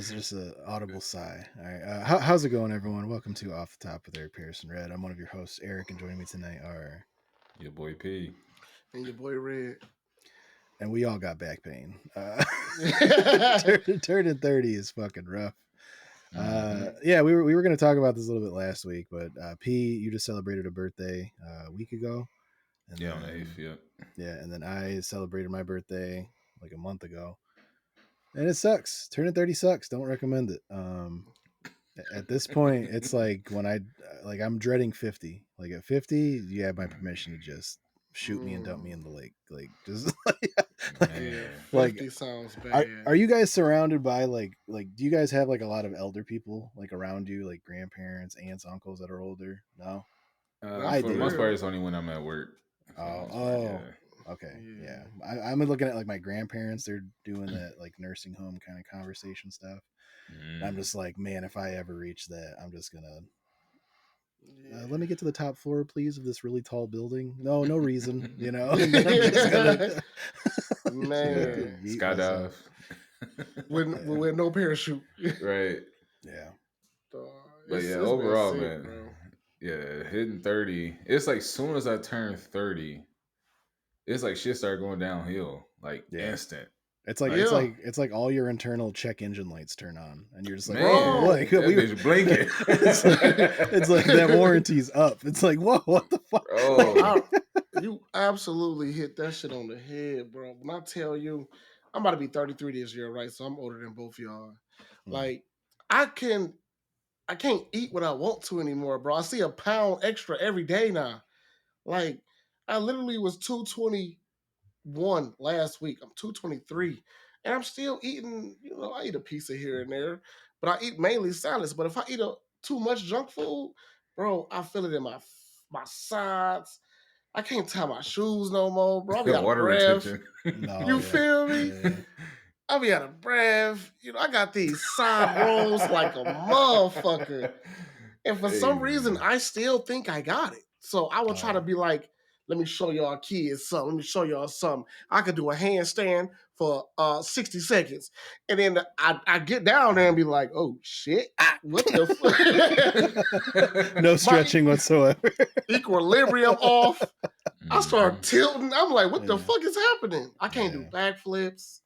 was just an audible sigh. All right. How's it going, everyone? Welcome to Off the Top with Eric Pearson Red. I'm one of your hosts, Eric, and joining me tonight are. Your boy P. And your boy Red. And we all got back pain. Turning 30 is fucking rough. Yeah, we were going to talk about this a little bit last week, but P, you just celebrated a birthday a week ago. And on the 8th, yeah. Yeah, and then I celebrated my birthday like a month ago. And it sucks. Turning 30 sucks. Don't recommend it. At this point, it's like when I'm dreading 50. Like at 50, you have my permission to just shoot me and dump me in the lake. Like just like 50 sounds bad. Are you guys surrounded by like do you guys have like a lot of elder people like around you, like grandparents, aunts, uncles that are older? No. For the most part, it's only when I'm at work. Okay. Yeah. I'm looking at like my grandparents. They're doing that like nursing home kind of conversation stuff. I'm just like, man, if I ever reach that, I'm just gonna let me get to the top floor, please, of this really tall building. No reason, you know. I'm just gonna, man, skydive with no parachute, right? Yeah. But yeah, overall, man, bro. Yeah, hitting 30. It's like soon as I turn 30, it's like shit started going downhill, like instant. It's like all your internal check engine lights turn on, and you're just like, man, whoa, like, bitch blinking. it's like that warranty's up. It's like, whoa, what the fuck? Oh, you absolutely hit that shit on the head, bro. When I tell you, I'm about to be 33 this year, right? So I'm older than both y'all. Like, I can't eat what I want to anymore, bro. I see a pound extra every day now. Like, I literally was 221 last week. I'm 223. And I'm still eating, I eat a pizza here and there, but I eat mainly salads. But if I eat too much junk food, bro, I feel it in my sides. I can't tie my shoes no more, bro. I be out of breath. You feel me? Yeah. I be out of breath. I got these side rolls like a motherfucker. And for some reason, I still think I got it. So I will try to be like, let me show y'all kids something. Let me show y'all something. I could do a handstand for 60 seconds. And then I get down there and be like, oh, shit. What the fuck? No stretching whatsoever. Equilibrium off. I start tilting. I'm like, what the fuck is happening? I can't do backflips.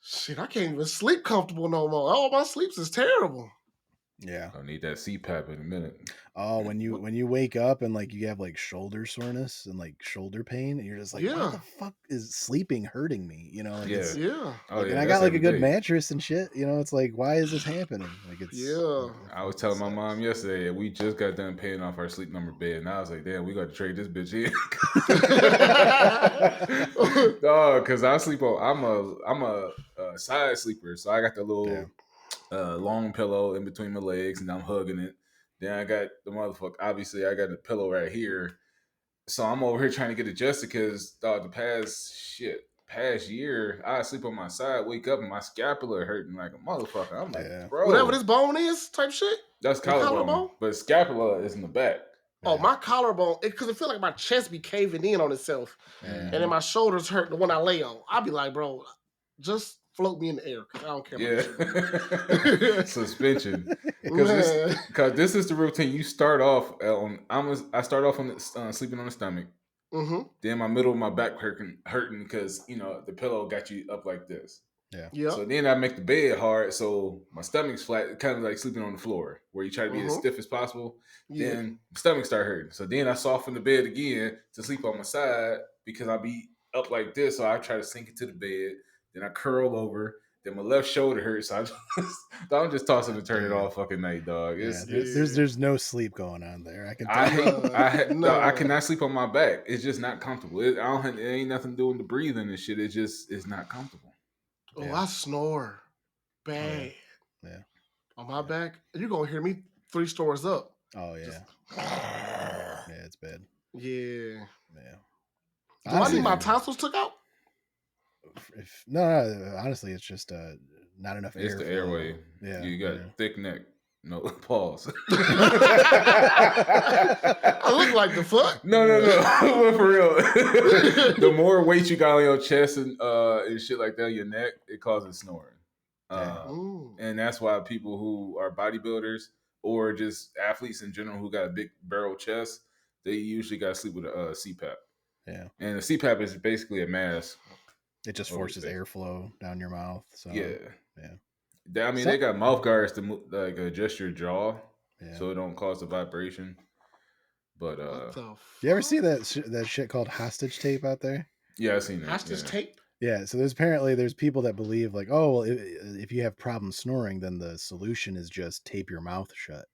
Shit, I can't even sleep comfortable no more. All my sleeps is terrible. Yeah, I need that CPAP in a minute. Oh, when you wake up and like you have like shoulder soreness and like shoulder pain, and you're just like, why the fuck is sleeping hurting me? Like and I got like a good mattress and shit. It's like, why is this happening? Like it's I was telling my mom yesterday, we just got done paying off our Sleep Number bed, and I was like, damn, we got to trade this bitch in. No, because I sleep on. I'm a side sleeper, so I got the little. Long pillow in between my legs, and I'm hugging it. Then I got the motherfucker. Obviously, I got the pillow right here, so I'm over here trying to get adjusted because the past year, I sleep on my side, wake up, and my scapula hurting like a motherfucker. I'm like, bro, whatever this bone is, type shit. That's collarbone, but scapula is in the back. Oh, my collarbone, because it feels like my chest be caving in on itself, and then my shoulders hurt the one I lay on. I'll be like, bro, just float me in the air because I don't care. Yeah, suspension. Because this is the routine. You start off on. I start off on sleeping on the stomach. Mm-hmm. Then my middle of my back hurting because the pillow got you up like this. Yeah. So then I make the bed hard, so my stomach's flat, kind of like sleeping on the floor, where you try to be as stiff as possible. Yeah. Then my stomach start hurting. So then I soften the bed again to sleep on my side because I be up like this. So I try to sink into the bed. Then I curl over. Then my left shoulder hurts. So I'm just tossing and turning all fucking night, dog. There's no sleep going on there. I can. I cannot sleep on my back. It's just not comfortable. It ain't nothing doing the breathing and shit. It's not comfortable. Oh, I snore bad. Yeah. On my back, you're gonna hear me 3 stores up. Oh yeah. Yeah, it's bad. Yeah. Yeah. Do I need my tonsils took out? No, honestly, it's just not enough air. It's the airway. Yeah, you got thick neck. No, pause. I look like the fuck. No. For real. The more weight you got on your chest and shit like that, your neck, it causes snoring. And that's why people who are bodybuilders or just athletes in general who got a big barrel chest, they usually got to sleep with a CPAP. Yeah. And the CPAP is basically a mask. It just forces airflow down your mouth. So yeah. I mean, they got mouth guards to like adjust your jaw, so it don't cause the vibration. But you ever see that shit called hostage tape out there? Yeah, I've seen that. Hostage tape. Yeah, so there's people that believe like, oh, well, if you have problems snoring, then the solution is just tape your mouth shut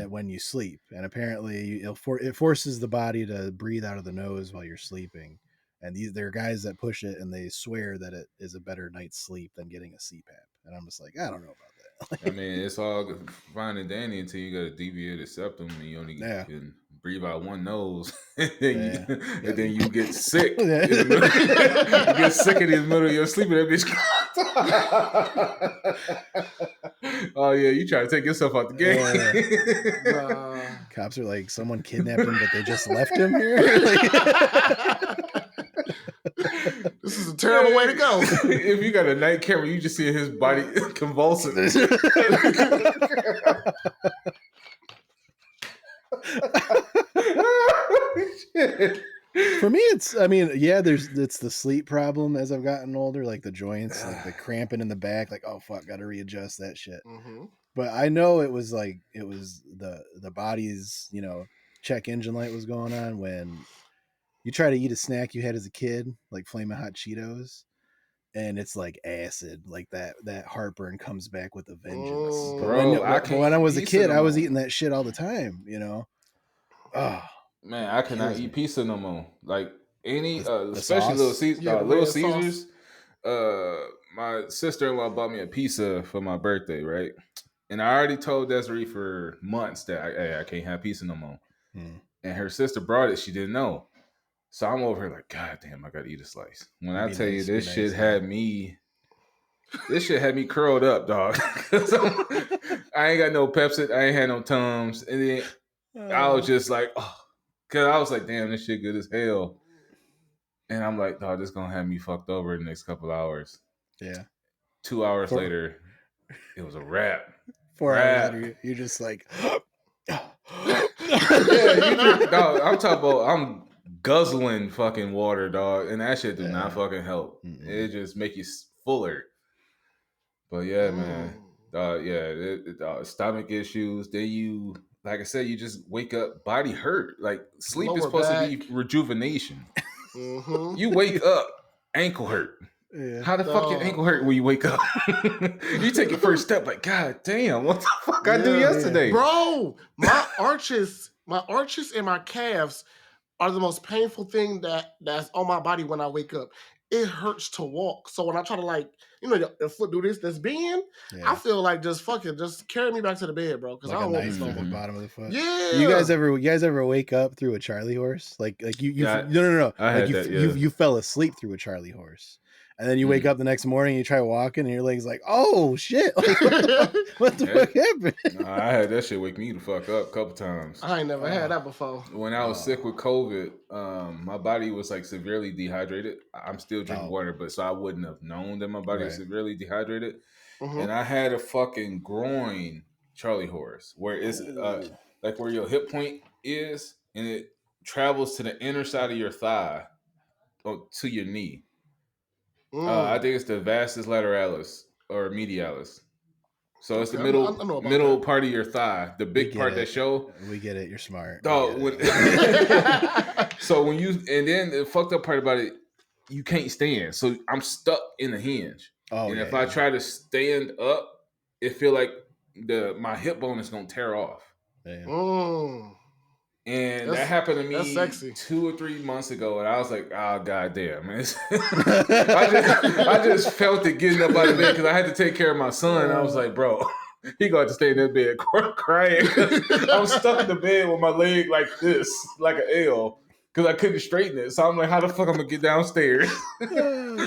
when you sleep, and apparently it forces the body to breathe out of the nose while you're sleeping. And there are guys that push it, and they swear that it is a better night's sleep than getting a CPAP. And I'm just like, I don't know about that. I mean, it's all fine and dandy until you got a deviated septum and you only can breathe out one nose, and then you get sick. You get sick in the middle of your sleep, and that bitch. Oh yeah, you try to take yourself out the game. Cops are like, someone kidnapped him, but they just left him here. This is a terrible way to go. If you got a night camera, you just see his body convulsing. For me, it's the sleep problem as I've gotten older, like the joints, like the cramping in the back, like, oh fuck, gotta readjust that shit. But I know it was the body's, check engine light was going on when you try to eat a snack you had as a kid, like Flamin' Hot Cheetos, and it's like acid, like that heartburn comes back with a vengeance. But when I was a kid, I was eating that shit all the time, Oh man, I cannot eat pizza no more. Like any, especially Little Caesars. My sister-in-law bought me a pizza for my birthday, right? And I already told Desiree for months that I can't have pizza no more. And her sister brought it; she didn't know. So I'm over here like, God damn, I gotta eat a slice. When I tell you this shit had me curled up, dog. I ain't got no Pepsi, I ain't had no Tums, and then I was just like, oh, cause I was like, damn, this shit good as hell. And I'm like, dog, this gonna have me fucked over in the next couple hours. Yeah. 2 hours later, it was a wrap. 4 hours later, you're just like, dog, I'm talking about, I'm guzzling fucking water, dog, and that shit do not fucking help. It just make you fuller. But yeah, man, stomach issues. Then you, like I said, you just wake up, body hurt. Like sleep is supposed to be rejuvenation. You wake up, ankle hurt. Yeah. How the fuck your ankle hurt when you wake up? You take your first step, like, God damn, what the fuck I do yesterday, bro? My arches and my calves are the most painful thing that's on my body when I wake up. It hurts to walk. So when I try to your foot do this bend, I feel like just carry me back to the bed, bro. Because I don't want to the bottom of the foot. Yeah. You guys ever wake up through a Charlie horse? Like you no. Like you fell asleep through a Charlie horse. And then you wake up the next morning, you try walking, and your leg's like, oh shit! Like, what the fuck happened? I had that shit wake me the fuck up a couple times. I ain't never had that before. When I was sick with COVID, my body was like severely dehydrated. I'm still drinking water, but so I wouldn't have known that my body was severely dehydrated. And I had a fucking groin Charlie horse, where it's like where your hip point is, and it travels to the inner side of your thigh, to your knee. I think it's the vastus lateralis or medialis. So it's the middle part of your thigh, the big part that show. We get it. You're smart. Dog. So when you, and then the fucked up part about it, you can't stand. So I'm stuck in the hinge. And if I try to stand up, it feel like my hip bone is gonna tear off. And that happened to me 2 or 3 months ago, and I was like, "Oh goddamn, man!" I just felt it getting up out of bed because I had to take care of my son. I was like, "Bro, he got to stay in that bed crying." I'm stuck in the bed with my leg like this, like an L, because I couldn't straighten it. So I'm like, "How the fuck I'm gonna get downstairs?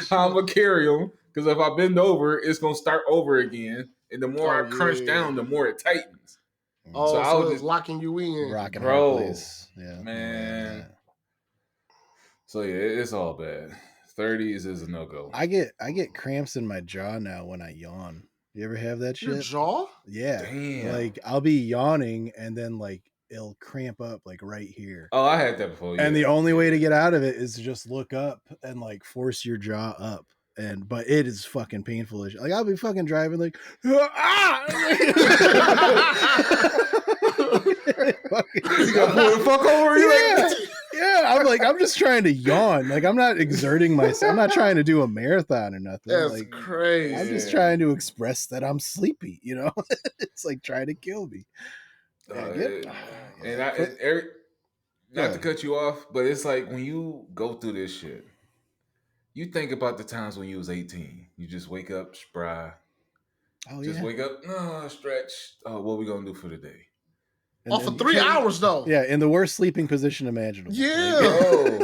How I'm gonna carry him? Because if I bend over, it's gonna start over again, and the more I crunch down, the more it tightens." So I was just locking you in, rocking, bro. Yeah, man. So yeah, it's all bad. 30s is a no-go. I get cramps in my jaw now when I yawn. You ever have that shit? Your jaw? Yeah. Damn. Like I'll be yawning and then like it'll cramp up like right here. Oh, I had that before. And the only way to get out of it is to just look up and like force your jaw up. But it is fucking painful. Like I'll be fucking driving like ah! You got pull the fuck over you. Yeah. Yeah, I'm just trying to yawn. Like I'm not exerting myself. I'm not trying to do a marathon or nothing. That's like crazy. I'm just trying to express that I'm sleepy, you know? It's like trying to kill me. Eric, not to cut you off, but it's like when you go through this shit, you think about the times when you was 18. You just wake up, spry. Wake up, stretch. Oh, what we gonna do for the day? Off for 3 hours though. Yeah, in the worst sleeping position imaginable. Yeah.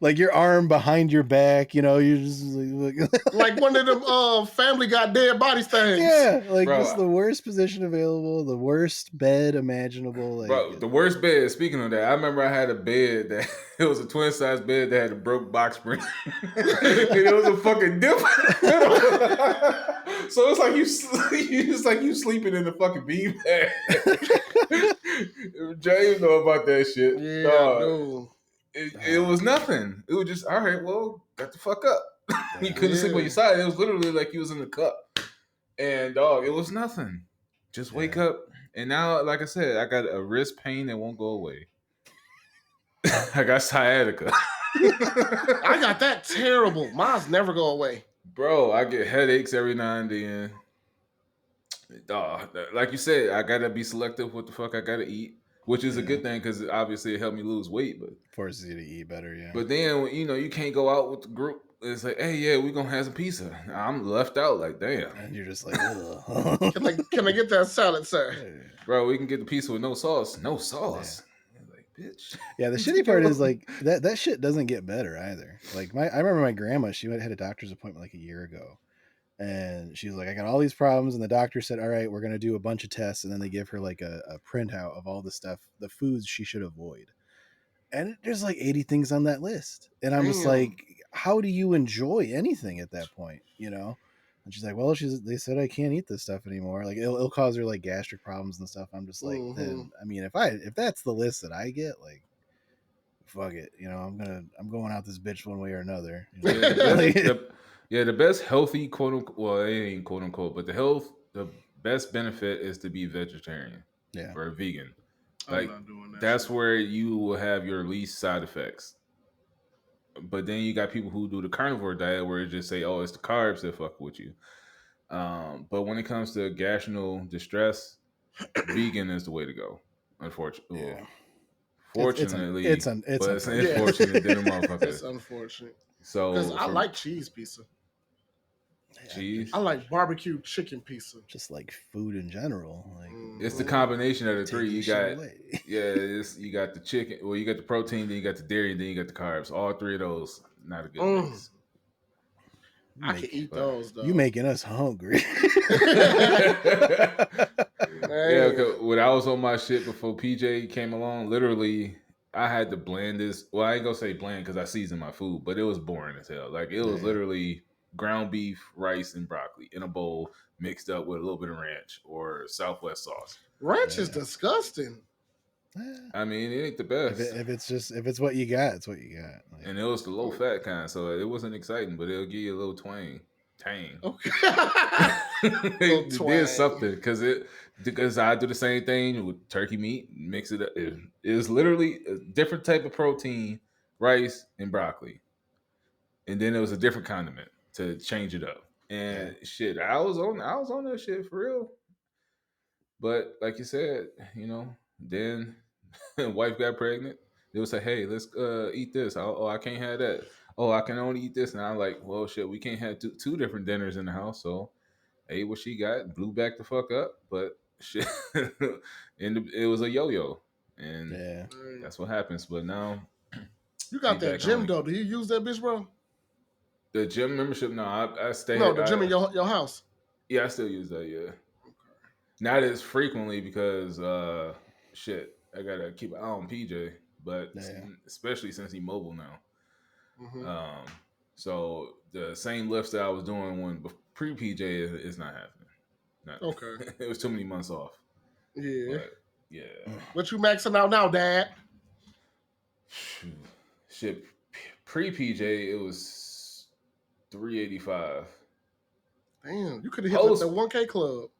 Like your arm behind your back, you know, you're just like one of them Family Got dead bodies things. Yeah, like just the worst position available, the worst bed imaginable. Like, bro, the worst bed. Speaking of that, I remember I had a bed that it was a twin size bed that had a broke box spring, and it was a fucking dip. So it's like you sleeping in the fucking beanbag. James know about that shit. Yeah, it was nothing. It was just all right. Well, got the fuck up. You couldn't sleep on your side. It was literally like you was in the cup. And dog, it was nothing. Just wake up. And now, like I said, I got a wrist pain that won't go away. I got sciatica. I got that terrible. Mine's never go away. Bro, I get headaches every now and then. Like you said, I gotta be selective what the fuck I gotta eat, which is a good thing because obviously it helped me lose weight, but forces you to eat better. Yeah. But then you can't go out with the group. It's like, hey, yeah, we're gonna have some pizza. I'm left out. Like, damn. And you're just like, can I get that salad, sir? Bro, we can get the pizza with no sauce. No sauce. Yeah. Like, bitch. Yeah, the shitty part is like that shit doesn't get better either. Like I remember my grandma. She had a doctor's appointment like a year ago. And she was like, I got all these problems. And the doctor said, all right, we're going to do a bunch of tests. And then they give her like a printout of all the stuff, the foods she should avoid. And there's like 80 things on that list. And I'm just like, how do you enjoy anything at that point? You know? And she's like, well, they said I can't eat this stuff anymore. Like it'll cause her like gastric problems and stuff. I'm just like, then, I mean, if that's the list that I get, like, fuck it. You know, I'm going out this bitch one way or another. You know? The best healthy quote unquote, well, it ain't quote unquote, but the best benefit is to be vegetarian or vegan. Like that's where you will have your least side effects. But then you got people who do the carnivore diet where it just say, oh, it's the carbs that fuck with you. But when it comes to gastrinal distress, vegan is the way to go. Unfortunately. Yeah. Fortunately, it's unfortunate. It's unfortunate. So because I like cheese pizza. Cheese. I like barbecue chicken pizza. Just like food in general. Like it's the combination of the three. You got you got the chicken. Well, you got the protein, then you got the dairy, and then you got the carbs. All three of those, not a good mix. I can eat those though. You making us hungry. When I was on my shit before PJ came along, literally I had the blandest. Well, I ain't gonna say bland because I seasoned my food, but it was boring as hell. Like it was literally ground beef, rice, and broccoli in a bowl mixed up with a little bit of ranch or Southwest sauce. Ranch is disgusting. I mean, it ain't the best. If it's what you got, it's what you got. Like, and it was the low fat kind, so it wasn't exciting, but it'll give you a little tang. Okay. It did something because I do the same thing with turkey meat, mix it up. It is literally a different type of protein, rice and broccoli, and then it was a different condiment to change it up. And shit, I was on that shit for real. But like you said, then wife got pregnant. They would say, "Hey, let's eat this." I can't have that. Oh, I can only eat this. And I'm like, well, shit, we can't have two different dinners in the house. So I ate what she got, blew back the fuck up. But shit, and it was a yo-yo, and that's what happens. But now you got that gym though. Do you use that bitch, bro? The gym membership? No, I stay. No, the gym in your house. Yeah, I still use that. Yeah, not as frequently because shit, I gotta keep an eye on PJ. But especially since he's mobile now. So the same lifts that I was doing when pre PJ is not happening. Okay. It was too many months off. Yeah. But yeah. What you maxing out now, Dad? Shit, pre PJ it was 385. Damn, you could have hit the 1K club.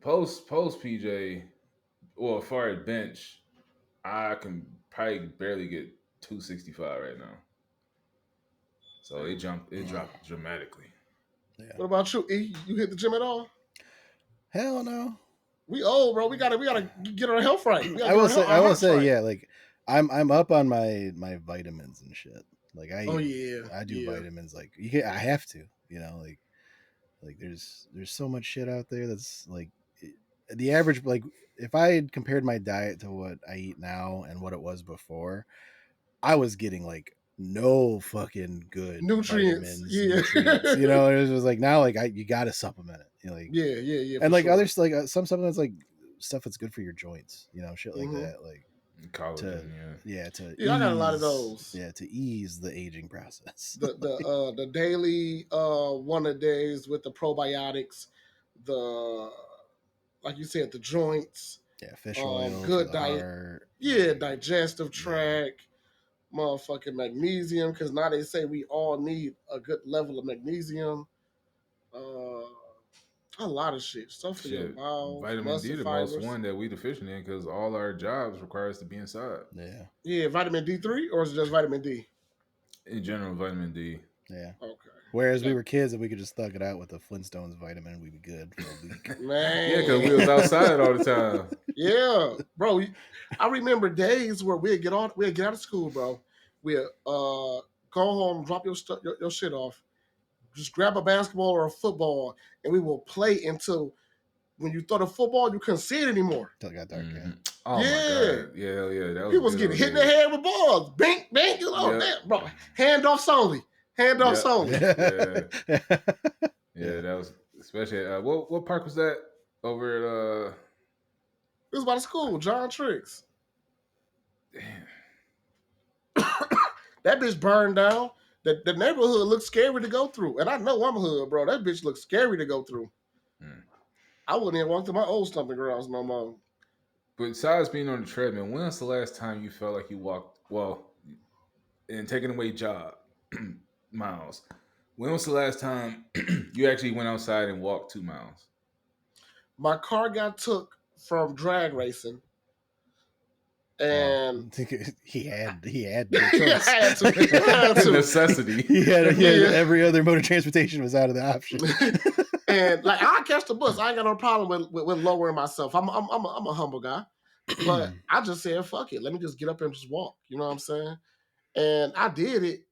Post PJ, well, as far as bench, I can probably barely get 265 right now. So it dropped dramatically. Yeah. What about you, E? You hit the gym at all? Hell no. We old, bro. We gotta get our health right. I will say, yeah, like I'm up on my vitamins and shit. Like I do vitamins. Like I have to, like there's so much shit out there that's like the average. Like if I had compared my diet to what I eat now and what it was before, I was getting like no fucking good nutrients. Nutrients. It was like now like you gotta supplement it. Like yeah. And like others, like some supplements, like stuff that's good for your joints. Shit like that. Like collagen, I got a lot of those. Yeah, to ease the aging process. The daily one of days with the probiotics, the like you said, the joints. Yeah, fish oil. Good diet. Digestive tract. Motherfucking magnesium, because now they say we all need a good level of magnesium. A lot of stuff for your bowels. Vitamin D, the most one that we deficient in, because all our jobs require us to be inside. Yeah, vitamin D3, or is it just vitamin D? In general, vitamin D. Yeah. Okay. Whereas we were kids and we could just thug it out with the Flintstones vitamin, we'd be good for a week. Man. Yeah, because we was outside all the time. Yeah, bro. I remember days where we'd get out of school, bro. We'd go home, drop your shit off, just grab a basketball or a football, and we will play until when you throw the football, you couldn't see it anymore. Until it got dark, Oh my God. Yeah. That was People was getting hit in the head with balls. Bink, bink, that, bro. Handoffs only. Only. Yeah, that was especially what park was that over at it was by the school, John Tricks. Damn. That bitch burned down. The neighborhood looked scary to go through. And I know I'm a hood, bro. That bitch looks scary to go through. I wouldn't even walk to my old stomping grounds no more. But besides being on the treadmill, when was the last time you felt like you walked, and taking away job miles, when was the last time you actually went outside and walked 2 miles? My car got took from drag racing. And I think he had he had to. Necessity. He had every other mode of transportation was out of the option. And like I catch the bus, I ain't got no problem with lowering myself. I'm a humble guy, but I just said fuck it. Let me just get up and just walk. You know what I'm saying? And I did it.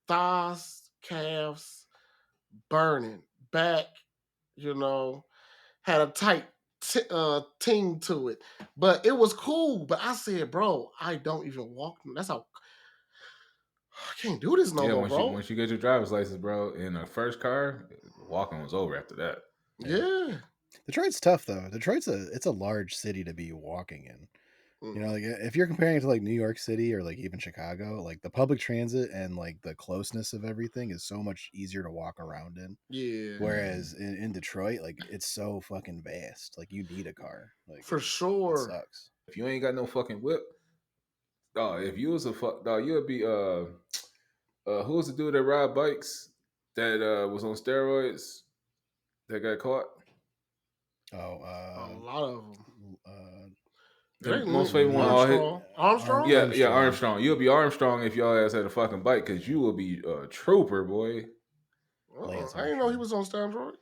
Thighs, calves, burning, back. Had a tight ting to it, but it was cool. But I said, bro, I don't even walk. That's how I can't do this no more, bro. Once you get your driver's license, bro, in the first car, walking was over after that. Yeah. Detroit's tough though. Detroit's it's a large city to be walking in. Like if you're comparing it to like New York City or like even Chicago, like the public transit and like the closeness of everything is so much easier to walk around in. Yeah. Whereas in Detroit, like it's so fucking vast. Like you need a car. Like for sure. It sucks. If you ain't got no fucking whip, if you was you would be who was the dude that ride bikes that was on steroids that got caught? A lot of them. The most favorite one, Armstrong. Yeah, Armstrong. You'll be Armstrong if y'all ass had a fucking bike, because you will be a trooper, boy. I didn't know he was on steroids.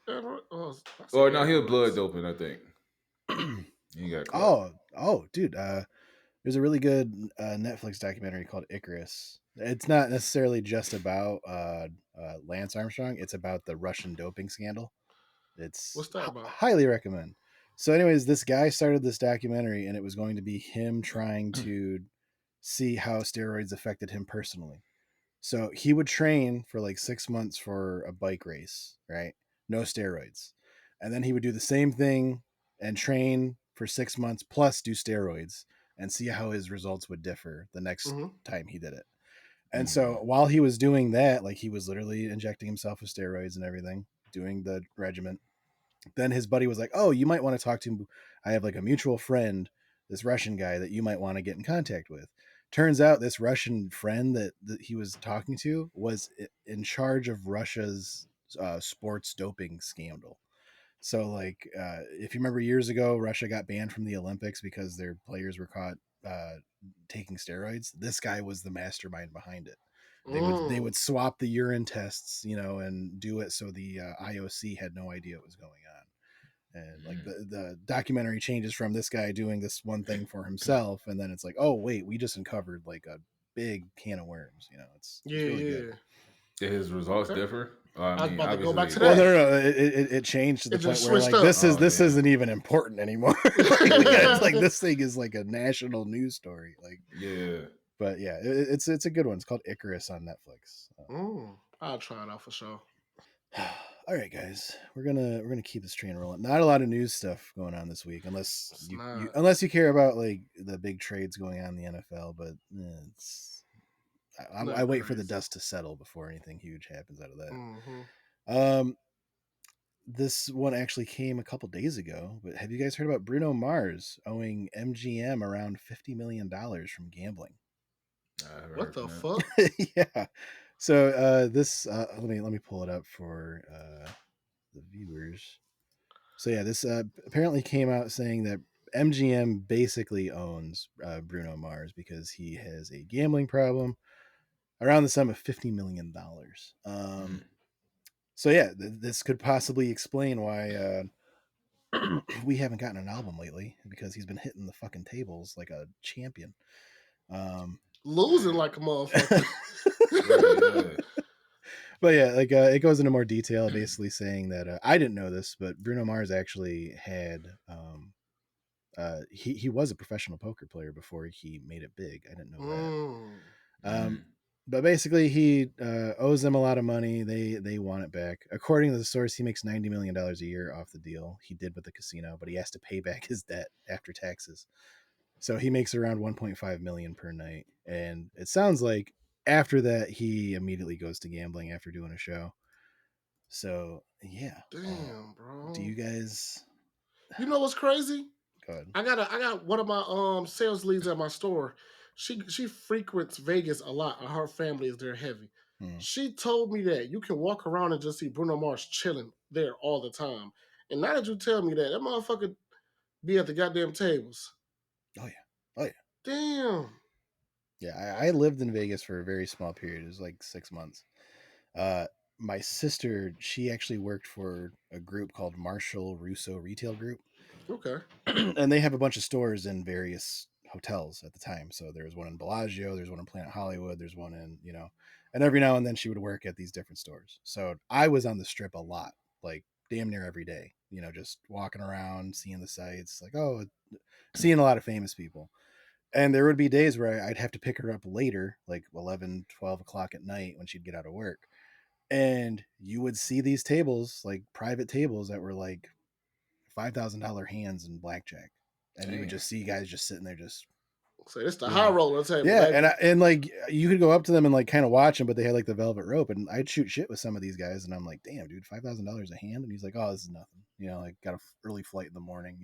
Oh no, he was blood doping, I think. He got caught. Oh, dude. There's a really good Netflix documentary called Icarus. It's not necessarily just about Lance Armstrong. It's about the Russian doping scandal. What's that about? Highly recommend. So anyways, this guy started this documentary and it was going to be him trying to see how steroids affected him personally. So he would train for like 6 months for a bike race, right? No steroids. And then he would do the same thing and train for 6 months plus do steroids and see how his results would differ the next time he did it. And so while he was doing that, like he was literally injecting himself with steroids and everything, doing the regimen. Then his buddy was like, "Oh, you might want to talk to. I have like a mutual friend, this Russian guy that you might want to get in contact with." Turns out this Russian friend that he was talking to was in charge of Russia's sports doping scandal. So, like, if you remember years ago, Russia got banned from the Olympics because their players were caught uh, taking steroids. This guy was the mastermind behind it. They would swap the urine tests, and do it so the IOC had no idea what was going on. And like the documentary changes from this guy doing this one thing for himself, and then it's like, oh wait, we just uncovered like a big can of worms. It's really good. Did his results differ? I was about to go back to Well, that. no, it changed to the point where like up. this isn't even important anymore. Like this thing is like a national news story. Like but yeah, it's a good one. It's called Icarus on Netflix. I'll try it out for sure. All right, guys, we're gonna keep this train rolling. Not a lot of news stuff going on this week, unless you care about like the big trades going on in the NFL. But I wait for the dust to settle before anything huge happens out of that. This one actually came a couple days ago. But have you guys heard about Bruno Mars owing MGM around $50 million from gambling? What the fuck? Yeah. So this let me pull it up for the viewers. So yeah, this apparently came out saying that MGM basically owns Bruno Mars because he has a gambling problem around the sum of $50 million. So yeah, this could possibly explain why we haven't gotten an album lately, because he's been hitting the fucking tables like a champion. Losing like a motherfucker. But yeah, like it goes into more detail, basically saying that I didn't know this, but Bruno Mars actually had he was a professional poker player before he made it big. I didn't know that. But basically, he owes them a lot of money. They want it back. According to the source, he makes $90 million a year off the deal he did with the casino, but he has to pay back his debt after taxes. So he makes around 1.5 million per night. And it sounds like after that, he immediately goes to gambling after doing a show. So yeah. Damn, bro. Do you guys? You know what's crazy? Go ahead. I got one of my sales leads at my store. She frequents Vegas a lot. Her family is there heavy. She told me that you can walk around and just see Bruno Mars chilling there all the time. And now that you tell me that motherfucker be at the goddamn tables. Oh yeah. Damn. Yeah, I lived in Vegas for a very small period. It was like 6 months. My sister, she actually worked for a group called Marshall Russo Retail Group. Okay. And they have a bunch of stores in various hotels at the time. So there was one in Bellagio, there's one in Planet Hollywood, there's one in, and every now and then she would work at these different stores. So I was on the Strip a lot, like damn near every day, just walking around, seeing the sights, like, seeing a lot of famous people. And there would be days where I'd have to pick her up later, like 11, 12 o'clock at night when she'd get out of work. And you would see these tables, like private tables that were like $5,000 hands in blackjack. And you would just see guys just sitting there just. So it's the high roller table. Yeah, and like you could go up to them and like kind of watch them, but they had like the velvet rope, and I'd shoot shit with some of these guys, and I'm like, damn, dude, $5,000 a hand, and he's like, oh, this is nothing, like got a early flight in the morning,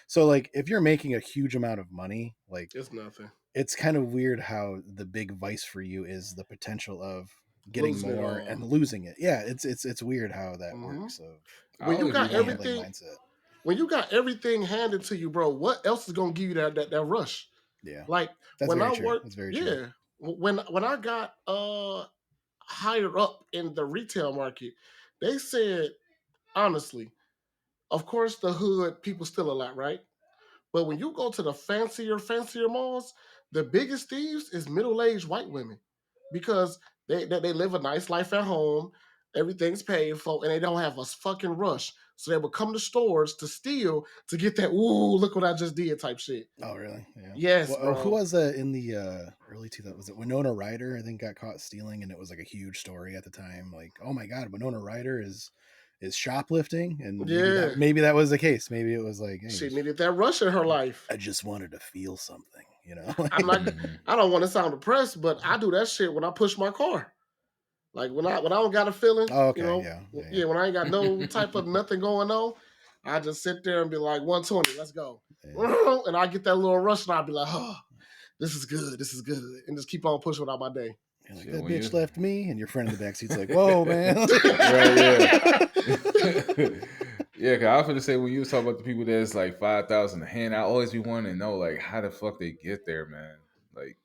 So like if you're making a huge amount of money, like it's nothing. It's kind of weird how the big vice for you is the potential of getting losing more and losing it. Yeah, it's weird how that works. So when you got everything mindset. When you got everything handed to you, bro, what else is gonna give you that rush? Yeah, like that's when very I true. worked, that's very true. When I got higher up in the retail market, they said honestly, of course the hood people steal a lot, right? But when you go to the fancier malls, the biggest thieves is middle-aged white women, because they live a nice life at home, everything's paid for, and they don't have a fucking rush. So they would come to stores to steal to get that, ooh, look what I just did type shit. Oh, really? Yeah. Yes, bro. Who was that in the early 2000s? Was it Winona Ryder? I think got caught stealing, and it was like a huge story at the time. Like, oh my god, Winona Ryder is shoplifting, and maybe that was the case. Maybe it was like, hey, she needed that rush in her life. I just wanted to feel something. you know. I'm not. I don't want to sound depressed, but I do that shit when I push my car. Like when I don't got a feeling, Oh, okay, you know, yeah. when I ain't got no type of nothing going on, I just sit there and be like 120, let's go, and I get that little rush, and I'll be like, oh, this is good, and just keep on pushing without my day. You're like, that bitch left me, and your friend in the backseat's like, whoa, man. Yeah, cause I was gonna say when you was talking about the people that's like 5,000 a hand, I always be wanting to know like how the fuck they get there, man. Like,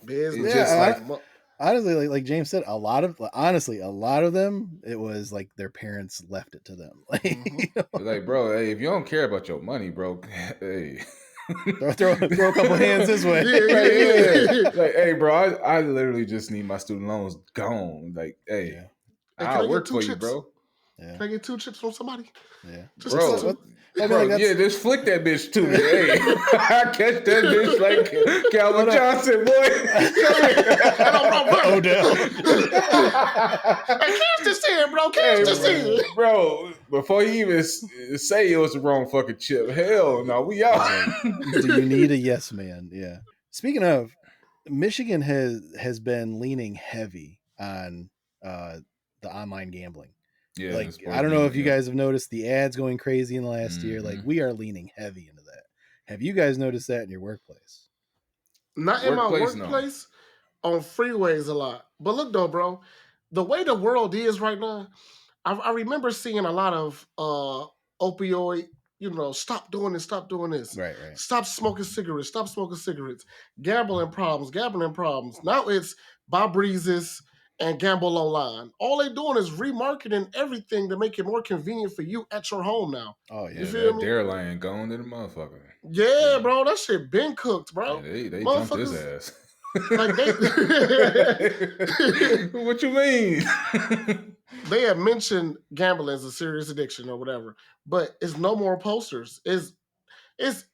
business. Just like honestly, like James said, a lot of them, it was like their parents left it to them. Like, you know? Like, bro, hey, if you don't care about your money, bro, hey. throw a couple hands this way. Like, hey, bro, I literally just need my student loans gone. Like, hey, I'll work for you, bro. Can I get 2 chips from somebody? Yeah, just bro. Just flick that bitch to me. Hey, I catch that bitch like Calvin Johnson, boy. Odell. Hey, catch this here, bro. Catch this here, bro. Before he even say it was the wrong fucking chip, hell no, we out. Do you need a yes man? Yeah. Speaking of, Michigan has been leaning heavy on the online gambling. Yeah, like I don't know if you guys have noticed the ads going crazy in the last year. Like we are leaning heavy into that. Have you guys noticed that in your workplace? Not in my workplace, on freeways a lot. But look though, bro, the way the world is right now, I remember seeing a lot of opioid, stop doing this, right, stop smoking cigarettes, gambling problems. Now it's Bob Breezes and gamble online. All they doing is remarketing everything to make it more convenient for you at your home now. Oh yeah, you feel me? Dare line going to the motherfucker. Yeah, bro, that shit been cooked, bro. Yeah, they jumped his ass. Like they, what you mean? They have mentioned gambling as a serious addiction or whatever, but it's no more posters. It's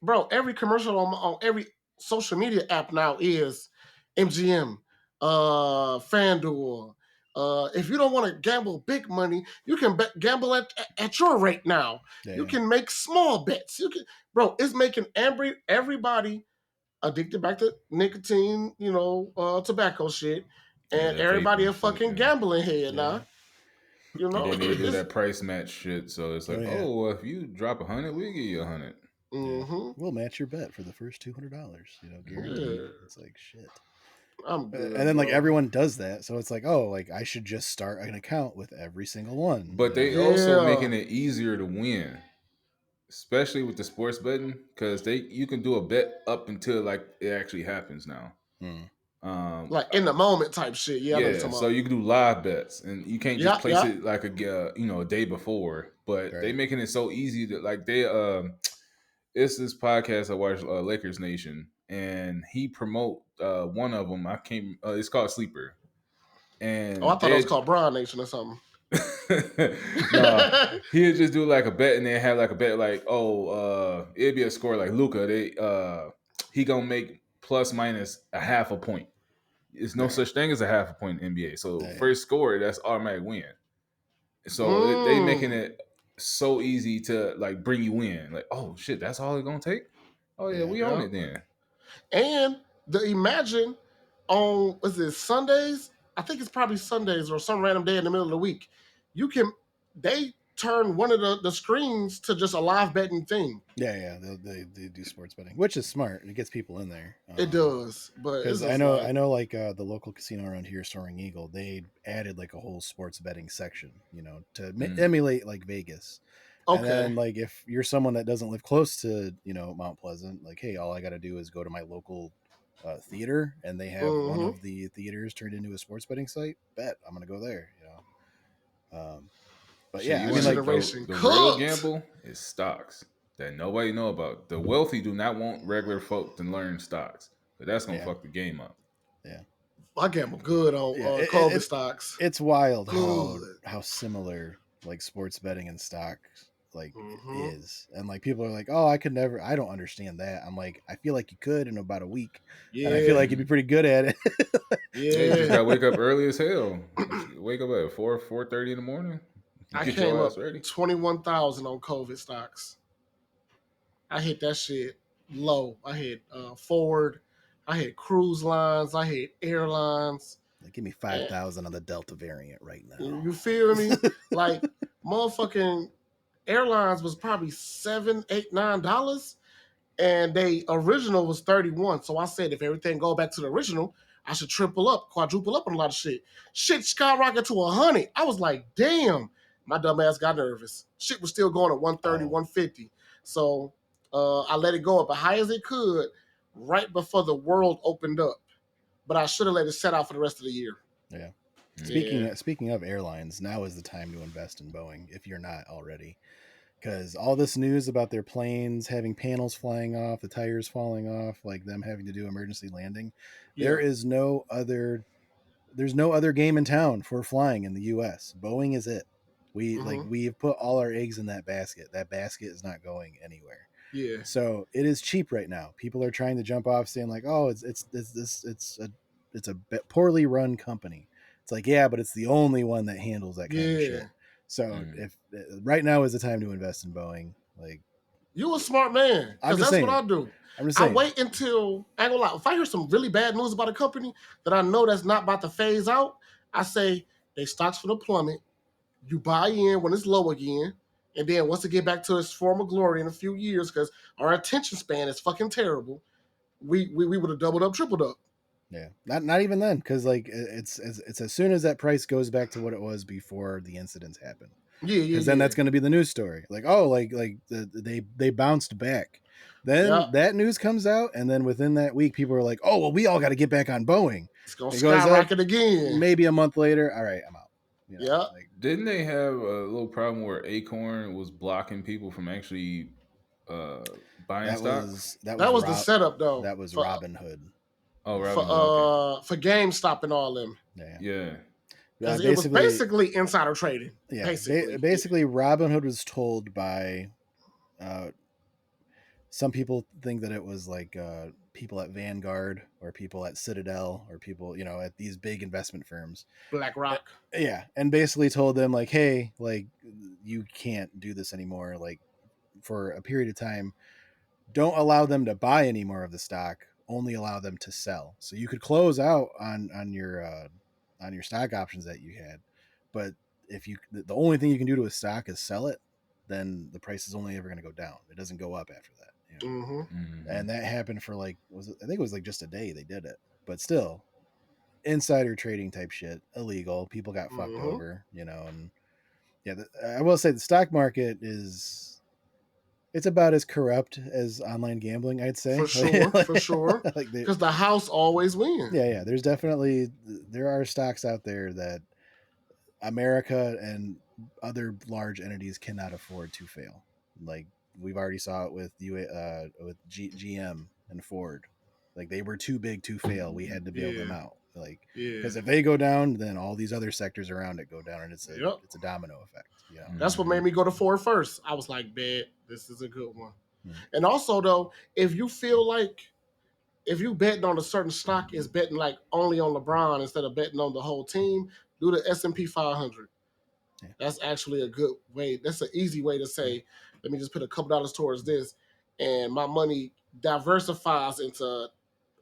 bro, every commercial on every social media app now is MGM, FanDuel. If you don't want to gamble big money, you can gamble at your rate now. Yeah, you can make small bets. Bro, it's making everybody addicted back to nicotine, tobacco shit, and everybody a fucking gambling head now. And then they do that price match shit. So it's like, if you drop 100, we give you 100. We'll match your bet for the first $200. Guaranteed. It's like shit. I'm good. And then like everyone does that, so it's like, I should just start an account with every single one. But they also making it easier to win, especially with the sports betting, because you can do a bet up until like it actually happens now. Like in the moment type shit. Yeah. So you can do live bets, and you can't just place it like a day before. But they making it so easy to like they it's this podcast I watch, Lakers Nation, and he promote one of them. It's called Sleeper. And I thought it was called Brown Nation or something. No, he'd just do like a bet, and then have like a bet like, it'd be a score like Luka. He gonna make plus minus a half a point. There's no such thing as a half a point in NBA. So first score, that's automatic win. So they making it so easy to like bring you in. Like, oh shit, that's all it's gonna take. Oh yeah, we own it then. And imagine on Sundays? I think it's probably Sundays or some random day in the middle of the week. They turn one of the screens to just a live betting thing. Yeah, they do sports betting, which is smart. It gets people in there. It does, but because I know like the local casino around here, Soaring Eagle, they added like a whole sports betting section, to emulate like Vegas. Okay. And then like if you're someone that doesn't live close to Mount Pleasant, like hey, all I got to do is go to my local theater, and they have one of the theaters turned into a sports betting site. Bet I'm gonna go there. But yeah, I mean, like the real gamble is stocks that nobody know about. The wealthy do not want regular folk to learn stocks, but that's gonna fuck the game up. Yeah, I gamble good on COVID stocks. It's wild how similar like sports betting and stocks like is, and like people are like, oh, I don't understand that. I'm like, I feel like you could in about a week, and I feel like you'd be pretty good at it. You just gotta wake up early as hell. Wake up at 4:30 in the morning. I came up 21,000 on COVID stocks. I hit that shit low. I hit Ford. I hit cruise lines. I hit airlines. Like, give me 5,000 on the Delta variant right now. You feel me? Like motherfucking airlines was probably $7, $8, $9, and they original was 31. So I said, if everything go back to the original, I should triple up, quadruple up on a lot of shit. Shit skyrocketed to 100. I was like, damn. My dumb ass got nervous. Shit was still going at 130, 150. So I let it go up as high as it could right before the world opened up. But I should have let it set out for the rest of the year. Yeah. Yeah. Speaking of airlines, now is the time to invest in Boeing if you're not already. Because all this news about their planes having panels flying off, the tires falling off, like them having to do emergency landing, Yeah. there's no other game in town for flying in the US. Boeing is it. We've put all our eggs in that basket. That basket is not going anywhere. Yeah. So it is cheap right now. People are trying to jump off saying like, "Oh, it's a poorly run company." It's like, yeah, but it's the only one that handles that kind of shit. So if right now is the time to invest in Boeing, like, you a smart man, because that's saying, what I do. I'm just saying. I wait until, I ain't gonna lie, if I hear some really bad news about a company that I know that's not about to phase out, I say they stocks for the plummet. You buy in when it's low again, and then once it get back to its former glory in a few years, because our attention span is fucking terrible, we would have doubled up, tripled up. Yeah, not even then, because like it's as soon as that price goes back to what it was before the incidents happened. Yeah. Because then that's going to be the news story. Like, oh, they bounced back. Then that news comes out, and then within that week, people are like, oh, well, we all got to get back on Boeing. It's gonna skyrocket up, again. Maybe a month later, all right, I'm out. You know, like, didn't they have a little problem where Acorn was blocking people from actually buying stock? That was the setup, though. That was Robinhood. Oh, Robinhood. For GameStop and all them. Yeah. Because it was basically insider trading. Yeah, basically Robinhood was told by some people think that it was like people at Vanguard or people at Citadel or people, at these big investment firms. BlackRock. Yeah, and basically told them like, hey, like, you can't do this anymore. Like, for a period of time, don't allow them to buy any more of the stock. Only allow them to sell. So you could close out on your stock options that you had, but if the only thing you can do to a stock is sell it, then the price is only ever going to go down. It doesn't go up after that. And that happened for I think it was like just a day they did it, but still insider trading type shit, illegal. People got fucked over, and yeah, I will say the stock market it's about as corrupt as online gambling, I'd say. For sure. Because the house always wins. Yeah. There are stocks out there that America and other large entities cannot afford to fail. Like, we've already saw it with GM and Ford. Like, they were too big to fail. We had to bail them out. Like, because if they go down, then all these other sectors around it go down, and it's a domino effect. That's what made me go to Ford first. I was like, bet this is a good one. And also, though, if you feel like if you betting on a certain stock is betting like only on LeBron instead of betting on the whole team, do the S&P 500. That's actually a good way. That's an easy way to say, let me just put a couple dollars towards this, and my money diversifies into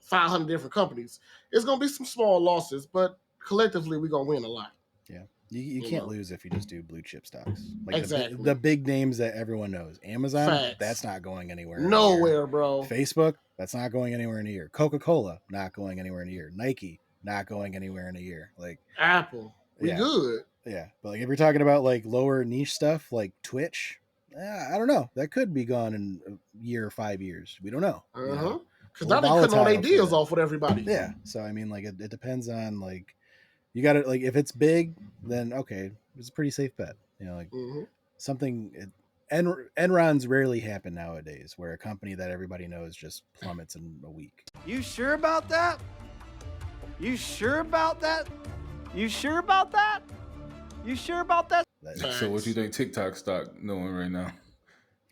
500 different companies. It's going to be some small losses, but collectively we're going to win a lot. Yeah. You can't lose if you just do blue chip stocks. Like, exactly. The big names that everyone knows. Amazon, Facts. That's not going anywhere. Nowhere, bro. Facebook, that's not going anywhere in a year. Coca-Cola, not going anywhere in a year. Nike, not going anywhere in a year. Like, Apple, we good. Yeah, but like if you're talking about like lower niche stuff like Twitch, I don't know. That could be gone in a year or 5 years. We don't know. Because now they cutting all their deals off with everybody. Yeah, so I mean, like it depends on like. You got to, like, if it's big, then okay, it's a pretty safe bet. Like something. Enrons rarely happen nowadays, where a company that everybody knows just plummets in a week. You sure about that? You sure about that? You sure about that? You sure about that? So what you think TikTok stock doing right now?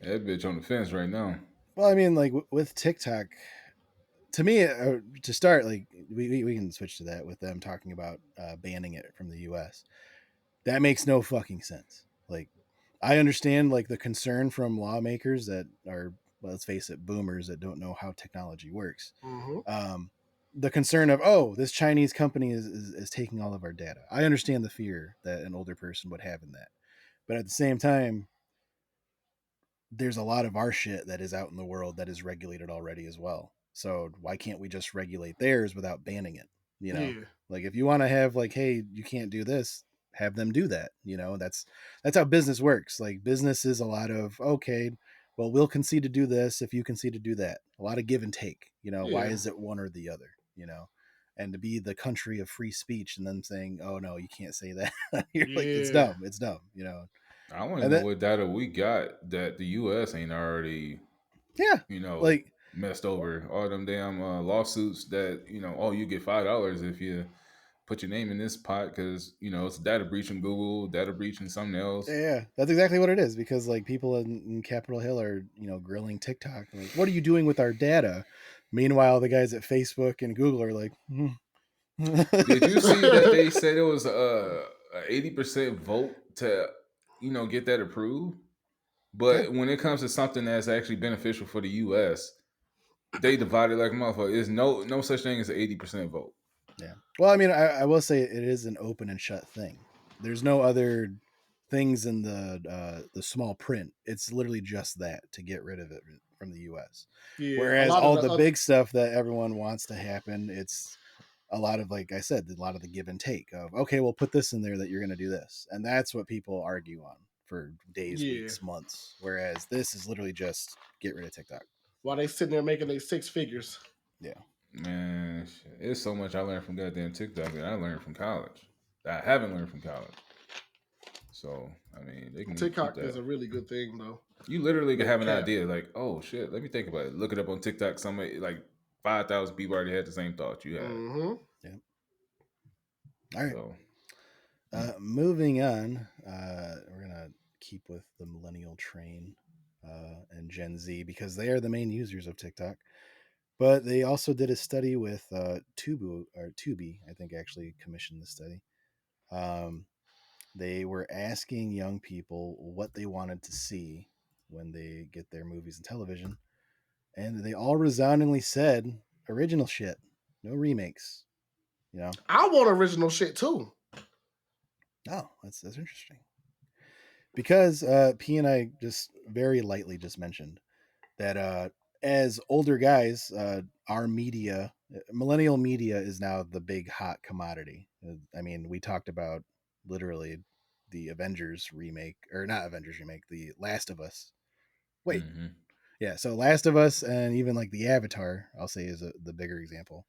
That bitch on the fence right now. Well, I mean, like with TikTok. To me, to start, like we can switch to that with them talking about banning it from the U.S. That makes no fucking sense. Like, I understand like the concern from lawmakers that are, well, let's face it, boomers that don't know how technology works. the concern of, oh, this Chinese company is taking all of our data. I understand the fear that an older person would have in that, but at the same time, there's a lot of our shit that is out in the world that is regulated already as well. So why can't we just regulate theirs without banning it? You know, Yeah. like if you want to have like, hey, you can't do this, have them do that. You know, that's how business works. Like business is a lot of, okay, well, we'll concede to do this if you concede to do that. A lot of give and take. You know, why Yeah. is it one or the other? You know, and to be the country of free speech and then saying, oh no, you can't say that. You're like, it's Yeah. dumb. It's dumb. You know, I want to and know that, what data we got that the U.S. ain't already, yeah, like messed over. All them damn lawsuits that, oh, you get $5 if you put your name in this pot because, it's data breach in Google, data breach in something else. yeah, that's exactly what it is. Because like people in Capitol Hill are, grilling TikTok, like, what are you doing with our data? Meanwhile, the guys at Facebook and Google are like, Did you see that they said it was a 80% vote to, get that approved? yeah, But when it comes to something that's actually beneficial for the U.S., they divided like a motherfucker. There's no such thing as an 80% vote. yeah. Well, I mean, I will say it is an open and shut thing. There's no other things in the small print. It's literally just that to get rid of it from the U.S. Yeah. A Whereas lot of all the the other, big stuff that everyone wants to happen, it's a lot of, like I said, a lot of the give and take of, okay, we'll put this in there that you're going to do this, and that's what people argue on for days, yeah. weeks, months. Whereas this is literally just get rid of TikTok. While they sitting there making their 6 figures. Yeah. Man, shit, it's so much I learned from goddamn TikTok that I learned from college. That I haven't learned from college. So, I mean, they can keep TikTok that. is a really good thing, though. You literally can No have an cap. idea like, oh shit, let me think about it. Look it up on TikTok. Somebody like 5,000 people already had the same thought you had. Mm-hmm. Yeah. All right. So, Moving on, we're gonna keep with the millennial train and Gen Z because they are the main users of TikTok. But they also did a study with Tubi, I think actually commissioned the study. They were asking young people what they wanted to see when they get their movies and television, and they all resoundingly said original shit, no remakes. You know, I want original shit too. oh, that's interesting because P and I just very lightly just mentioned that as older guys, our media, millennial media, is now the big hot commodity. I mean, we talked about literally the Avengers remake, or not Avengers remake, the Last of Us. Wait, yeah, so Last of Us, and even like the Avatar, I'll say is the bigger example.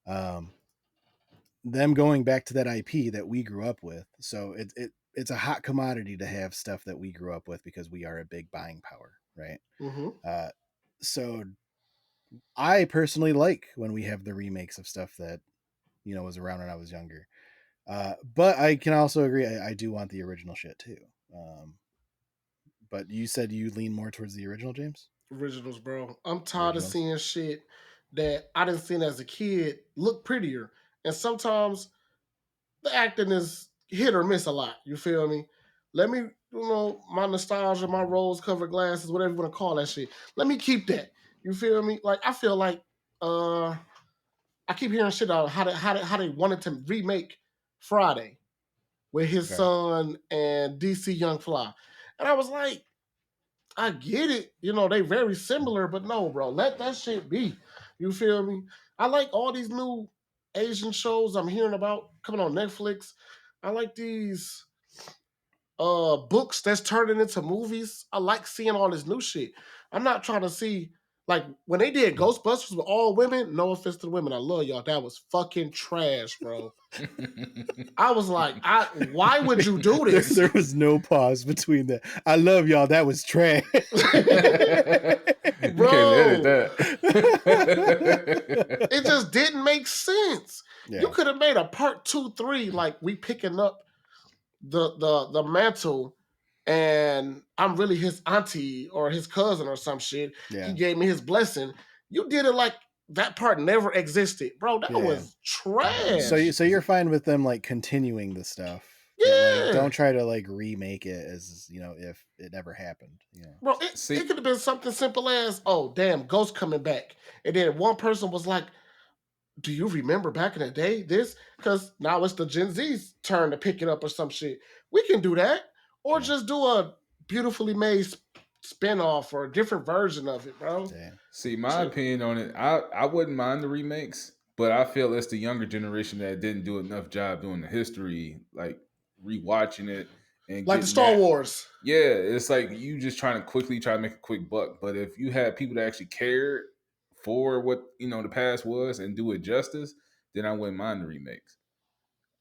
Them going back to that IP that we grew up with, so it's a hot commodity to have stuff that we grew up with because we are a big buying power, right? Mm-hmm. So I personally like when we have the remakes of stuff that was around when I was younger. But I can also agree I do want the original shit too. But you said you lean more towards the original, James? Originals, bro. I'm tired of Originals? seeing shit that I didn't see as a kid look prettier. And sometimes the acting is hit or miss a lot. You feel me? Let me, my nostalgia, my rose colored glasses, whatever you want to call that shit. Let me keep that. You feel me? Like I feel like I keep hearing shit about how they wanted to remake Friday with his son and DC Young Fly. And I was like, I get it. They very similar, but no, bro, let that shit be. You feel me? I like all these new Asian shows I'm hearing about coming on Netflix. I like these books that's turning into movies. I like seeing all this new shit. I'm not trying to see like when they did Ghostbusters with all women, no offense to the women. I love y'all. That was fucking trash, bro. I was like, why would you do this? There was no pause between that. I love y'all. That was trash. You can't edit that. It just didn't make sense. Yeah. You could have made a part 2, 3, like we picking up the mantle and I'm really his auntie or his cousin or some shit. Yeah. He gave me his blessing. You did it like that part never existed. Bro, that was trash. So you're fine with them like continuing the stuff. Yeah. But, like, don't try to like remake it as, if it never happened. Bro, it could have been something simple as, oh, damn, Ghost coming back. And then one person was like, do you remember back in the day this? Because now it's the Gen Z's turn to pick it up or some shit. We can do that. Or just do a beautifully made spin-off or a different version of it, bro. Damn. See, my opinion on it, I wouldn't mind the remakes, but I feel it's the younger generation that didn't do enough job doing the history, like rewatching it and like the getting Star that. Wars. Yeah, it's like you just trying to quickly try to make a quick buck. But if you had people that actually cared for what the past was and do it justice, then I wouldn't mind the remakes.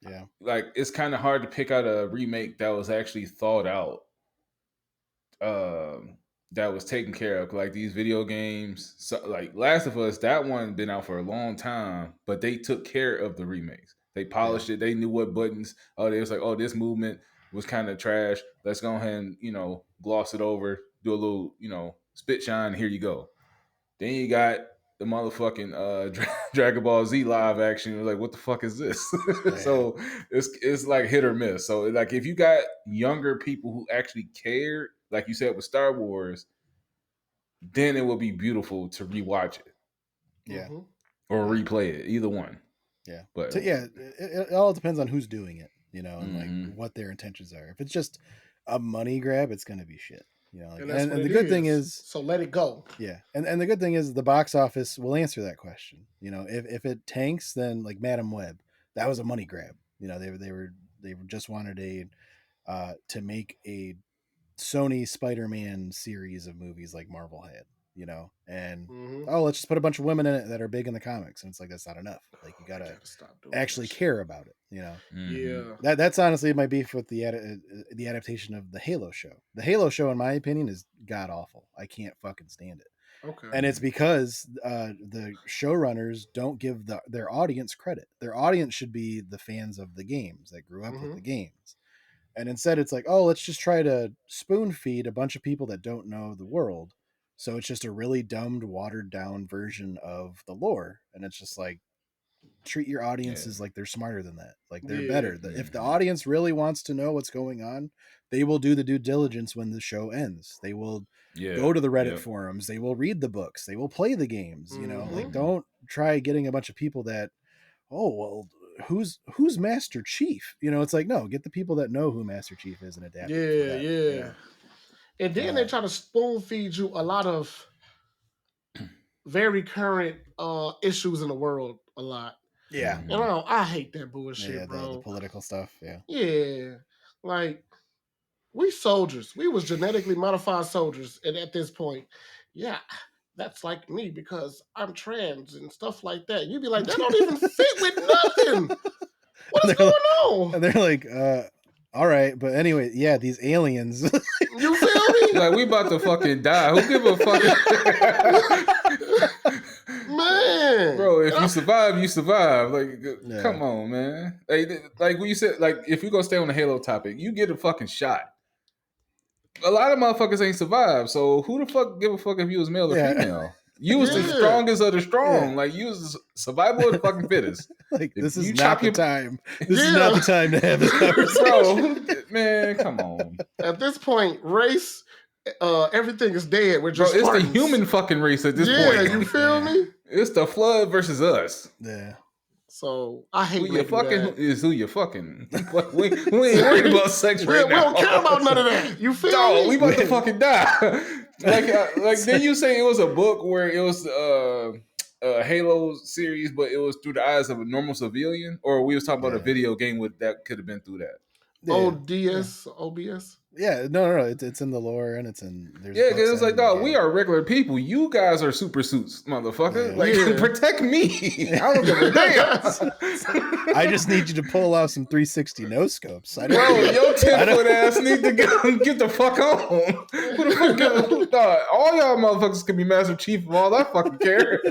Yeah, like it's kind of hard to pick out a remake that was actually thought out, that was taken care of. Like these video games, so, like Last of Us, that one been out for a long time, but they took care of the remakes. They polished it. They knew what buttons. Oh, they was like, oh, this movement was kind of trash. Let's go ahead and gloss it over, do a little spit shine. Here you go. Then you got the motherfucking Dragon Ball Z live action. You're like, what the fuck is this? So it's like hit or miss. So like if you got younger people who actually cared, like you said with Star Wars, then it will be beautiful to rewatch it. Yeah. Or replay it. Either one. Yeah. But so, yeah, it all depends on who's doing it, and like what their intentions are. If it's just a money grab, it's gonna be shit. And the good thing is, so let it go. Yeah, and the good thing is the box office will answer that question. If it tanks, then like Madam Web, that was a money grab. They just wanted to make a Sony Spider-Man series of movies like Marvel had. And let's just put a bunch of women in it that are big in the comics, and it's like that's not enough. Like you gotta actually care about it. Yeah. That's honestly my beef with the adaptation of the Halo show. The Halo show, in my opinion, is god awful. I can't fucking stand it. Okay. And it's because the showrunners don't give their audience credit. Their audience should be the fans of the games that grew up with the games. And instead it's like, oh, let's just try to spoon feed a bunch of people that don't know the world. So it's just a really dumbed, watered down version of the lore. And it's just like, treat your audiences like they're smarter than that. Like they're better. If the audience really wants to know what's going on, they will do the due diligence when the show ends. They will go to the Reddit forums. They will read the books. They will play the games. Like don't try getting a bunch of people that, oh, well, who's Master Chief? It's like, no, get the people that know who Master Chief is and adapt. Yeah. And then they try to spoon feed you a lot of very current issues in the world a lot. Yeah. And I hate that bullshit, bro. The political stuff. Yeah. Yeah. Like, we soldiers. We was genetically modified soldiers. And at this point, yeah, that's like me because I'm trans and stuff like that. You'd be like, that don't even fit with nothing. What is going on? And they're like, all right, but anyway, yeah, these aliens. You feel me? Like, we about to fucking die. Who give a fuck? Man. Bro, if you survive, you survive. Like, come on, man. Like when you said, like, if you're going to stay on the Halo topic, you get a fucking shot. A lot of motherfuckers ain't survived, so who the fuck give a fuck if you was male or female? You was the strongest of the strong. Yeah. Like, you was survival of the fucking fittest. Like, this is not the time. This is not the time to have this Bro, conversation. man, come on. At this point, race, everything is dead. We're just it's the human fucking race at this point. Yeah, you feel me? It's the flood versus us. Yeah. So I hate who you fucking is who you fucking. We ain't worried about sex right now. We don't care about none of that. You feel me? We about to fucking die. like then you say it was a book where it was a Halo series, but it was through the eyes of a normal civilian, or we was talking about a video game that could have been through that. Yeah. OBS. Yeah, no, it's in the lore and it's in. Because it's like, dog, we are regular people. You guys are super suits, motherfucker. Like, protect me. I don't give a damn. I just need you to pull out some 360 no scopes. Bro, your 10-foot ass need to get the fuck on. Who the fuck dog? All y'all motherfuckers can be Master Chief of all I fucking care.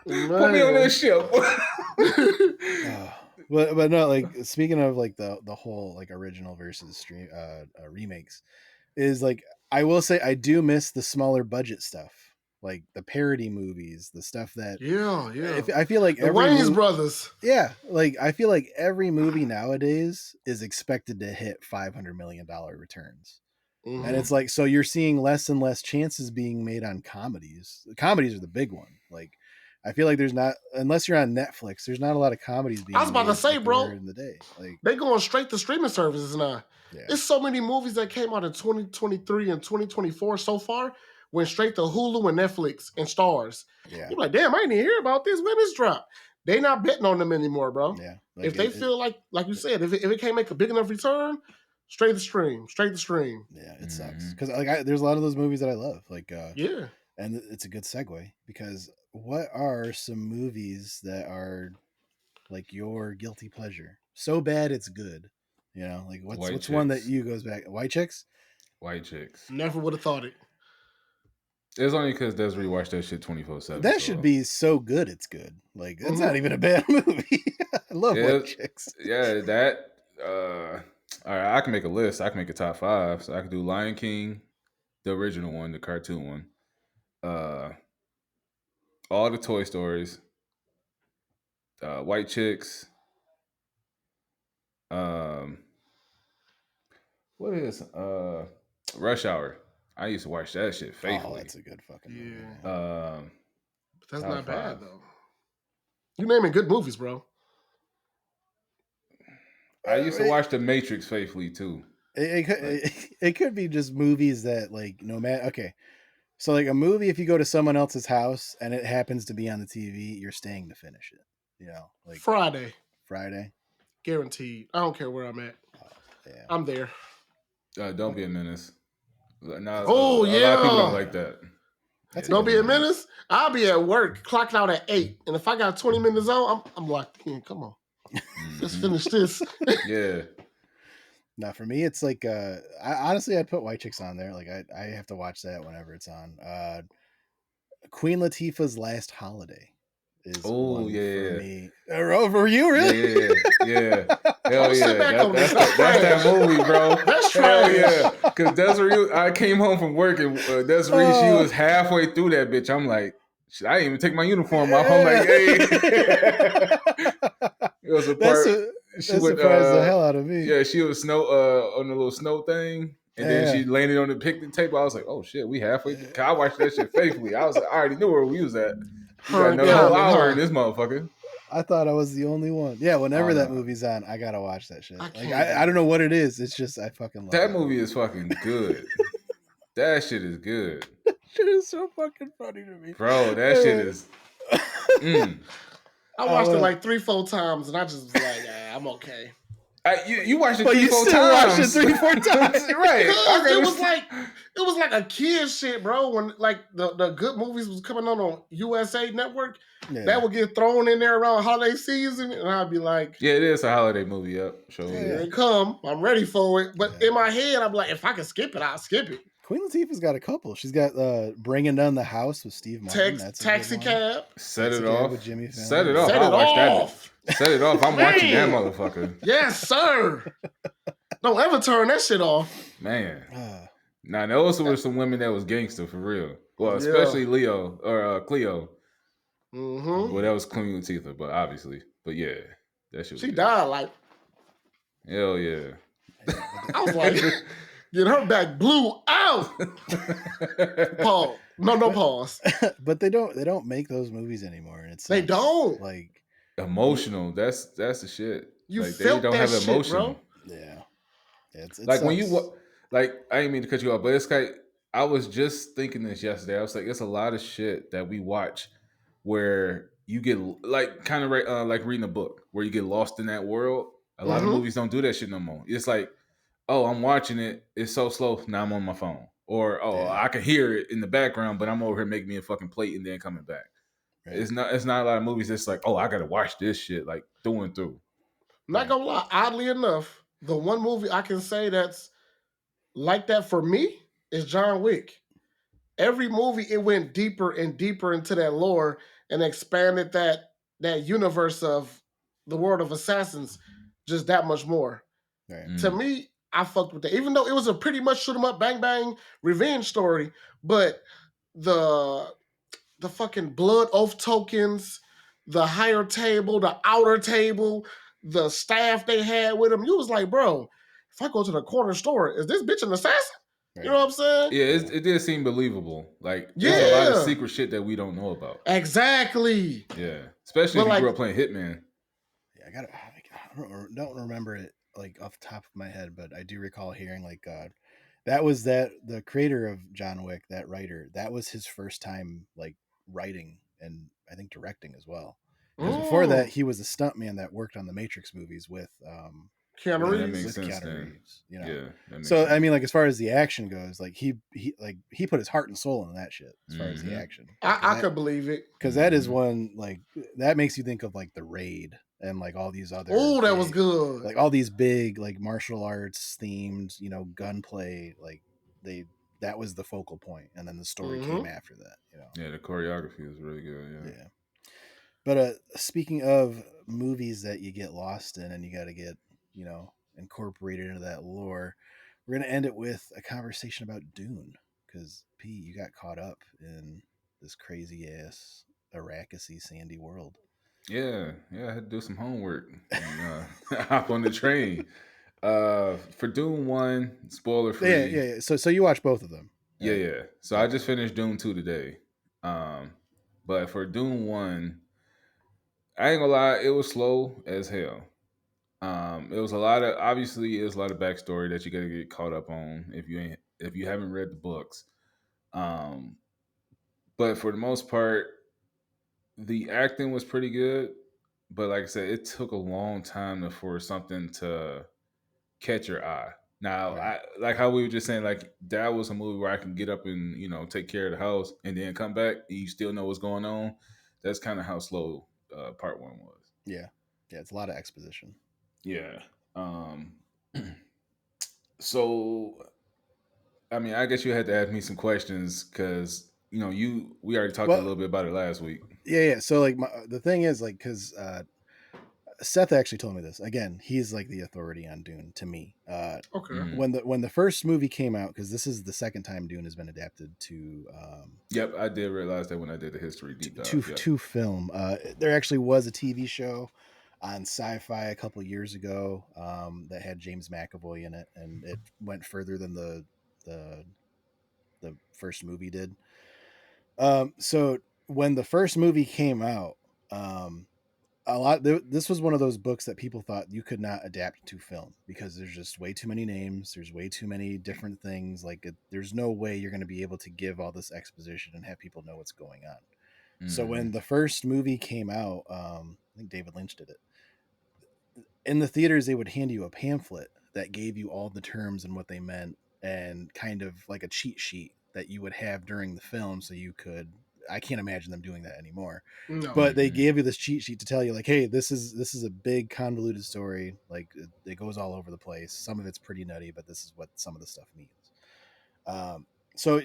Put me on that ship. But no, like speaking of like the whole like original versus remakes, is like I will say I do miss the smaller budget stuff, like the parody movies, the stuff that I feel like the Wayans brothers. Yeah, like I feel like every movie nowadays is expected to hit $500 million returns. Mm-hmm. And it's like, so you're seeing less and less chances being made on comedies. Comedies are the big one. Like I feel like there's not, unless you're on Netflix, there's not a lot of comedies being I was about to made say, like there were bro, in the day. Like they going straight to streaming services now. yeah, There's so many movies that came out in 2023 and 2024 so far went straight to Hulu and Netflix and Stars. yeah, You're like, damn, I didn't hear about this. When this drop? They not betting on them anymore, bro. yeah. Like If they feel like you said, if it can't make a big enough return, straight to stream. Yeah, it sucks because like there's a lot of those movies that I love. Like yeah, and it's a good segue because what are some movies that are like your guilty pleasure? So bad it's good. You know, like what's one that you goes back? White Chicks? White Chicks. never would have thought it. It's only because Desiree watched that shit 24/7. That should be so good it's good. Like it's not even a bad movie. I love White Chicks. Yeah, that all right, I can make a list. I can make a top 5. So I can do Lion King, the original one, the cartoon one. All the Toy Stories. White Chicks. What is Rush Hour? I used to watch that shit faithfully. Oh, that's a good fucking movie. But that's not bad though. You naming good movies, bro. I used to watch The Matrix faithfully too. It could be just movies that like no matter. Okay, so like a movie, if you go to someone else's house and it happens to be on the TV, you're staying to finish it. You know, like Friday, guaranteed. I don't care where I'm at. Yeah. I'm there. Don't Be a Menace. Now, yeah, a lot of people don't like that. Don't Be a Menace. I'll be at work, clocking out at 8, and if I got 20 minutes on, I'm locked in. Come on, let's finish this. Yeah. Now for me, it's like I'd put White Chicks on there. Like I have to watch that whenever it's on. Queen Latifah's Last Holiday is one for me. For you, really? Yeah. Hell yeah. That's that movie, bro. That's Hell trash. yeah. Because Desiree, I came home from work and Desiree, she was halfway through that bitch. I'm like, shit, I didn't even take my uniform off. I'm like, hey. It was a part. That surprised the hell out of me. Yeah, she was on the little snow thing. And then she landed on the picnic table. I was like, oh shit, we halfway. I watched that shit faithfully. I was like, I already knew where we was at. You got another whole hour in this motherfucker. I thought I was the only one. Yeah, whenever that movie's on, I gotta watch that shit. I don't know what it is. It's just I fucking love that movie is fucking good. That shit is good. That shit is so fucking funny to me. Bro, that shit is I watched it like 3-4 times and I just was like, I'm okay. You watched it but 3-4 you still times. watched it 3-4 times. Right. It was like a kid shit, bro. When like the good movies was coming on USA Network, that would get thrown in there around holiday season, and I'd be like, yeah, it is a holiday movie. Yep, sure. Here it come. I'm ready for it. But in my head, I'm like, if I can skip it, I'll skip it. Queen Latifah's got a couple. She's got Bringing Down the House with Steve Martin. Taxi Cab. Set it off. With Jimmy Fallon. Set it off. Set it off. Set it off. I'm watching that motherfucker. Yes, sir. Don't ever turn that shit off. Man. Now, those were some women that was gangster for real. Well, especially Cleo. Mm-hmm. Well, that was Queen Latifah, but obviously. But yeah, that shit. She died like. Hell yeah. I was like, get her back blew out. Pause. No pause. But they don't make those movies anymore, and it's they don't like emotional. That's the shit. You like, felt they don't that have shit, emotion, bro. Yeah. It's like when you like. I didn't mean to cut you off, but it's like I was just thinking this yesterday. I was like, it's a lot of shit that we watch where you get like kind of like reading a book where you get lost in that world. A lot of movies don't do that shit no more. It's like, oh, I'm watching it. It's so slow. Now I'm on my phone. Or, I can hear it in the background, but I'm over here making me a fucking plate and then coming back. Right. It's not a lot of movies that's like, oh, I got to watch this shit like through and through. Not gonna lie. Oddly enough, the one movie I can say that's like that for me is John Wick. Every movie, it went deeper and deeper into that lore and expanded that universe of the world of assassins just that much more. Right. To me, I fucked with that. Even though it was a pretty much shoot 'em up, bang bang revenge story, but the fucking blood oath tokens, the higher table, the outer table, the staff they had with them, you was like, bro, if I go to the corner store, is this bitch an assassin? You know what I'm saying? Yeah, it did seem believable. Like, there's a lot of Yeah. secret shit that we don't know about. Exactly. Yeah, especially But if you grew like- up playing Hitman. Yeah, I don't remember it like off the top of my head, but I do recall hearing like that was the creator of John Wick, that writer, that was his first time like writing and I think directing as well. Because before that, he was a stuntman that worked on the Matrix movies with Keanu That Reeves. makes with sense Keanu then. Reeves, you know. Yeah, that makes So sense. I mean, like as far as the action goes, like he put his heart and soul in that shit. As far as the Mhm. action, I could believe it. because that is one like that makes you think of like the Raid and like all these other Oh, that was big- good. like all these big like martial arts themed, you know, gunplay. Like that was the focal point, and then the story came after that. You know, Yeah, the choreography was really good. Yeah. yeah. But speaking of movies that you get lost in and you got to get, you know, incorporated into that lore, we're gonna end it with a conversation about Dune because P, you got caught up in this crazy ass Arrakis sandy world. Yeah, I had to do some homework and hop on the train. For Dune 1, spoiler free. Yeah. So you watch both of them. Right? Yeah. So I just finished Dune 2 today. But for Dune 1, I ain't gonna lie, it was slow as hell. It was obviously it was a lot of backstory that you gotta get caught up on if you haven't read the books. Um, but for the most part, the acting was pretty good. But like I said, it took a long time for something to catch your eye. Now, Right. I like how we were just saying, like that was a movie where I can get up and take care of the house and then come back and you still know what's going on. That's kind of how slow part 1 was. Yeah. It's a lot of exposition. Yeah. So, I mean, I guess you had to ask me some questions because we already talked a little bit about it last week. Yeah. So like the thing is like because Seth actually told me this. Again, he's like the authority on Dune to me. Okay. When the first movie came out, because this is the second time Dune has been adapted to. Yep, I did realize that when I did the history deep dive. To film. There actually was a TV show on Sci-Fi a couple years ago that had James McAvoy in it, and it went further than the first movie did. So when the first movie came out, this was one of those books that people thought you could not adapt to film because there's just way too many names, there's way too many different things, like there's no way you're going to be able to give all this exposition and have people know what's going on. So when the first movie came out, I think David Lynch did it, in the theaters they would hand you a pamphlet that gave you all the terms and what they meant and kind of like a cheat sheet that you would have during the film so you could, I can't imagine them doing that anymore. No. But they gave you this cheat sheet to tell you like, hey, this is a big convoluted story, like it goes all over the place, some of it's pretty nutty, but this is what some of the stuff means. So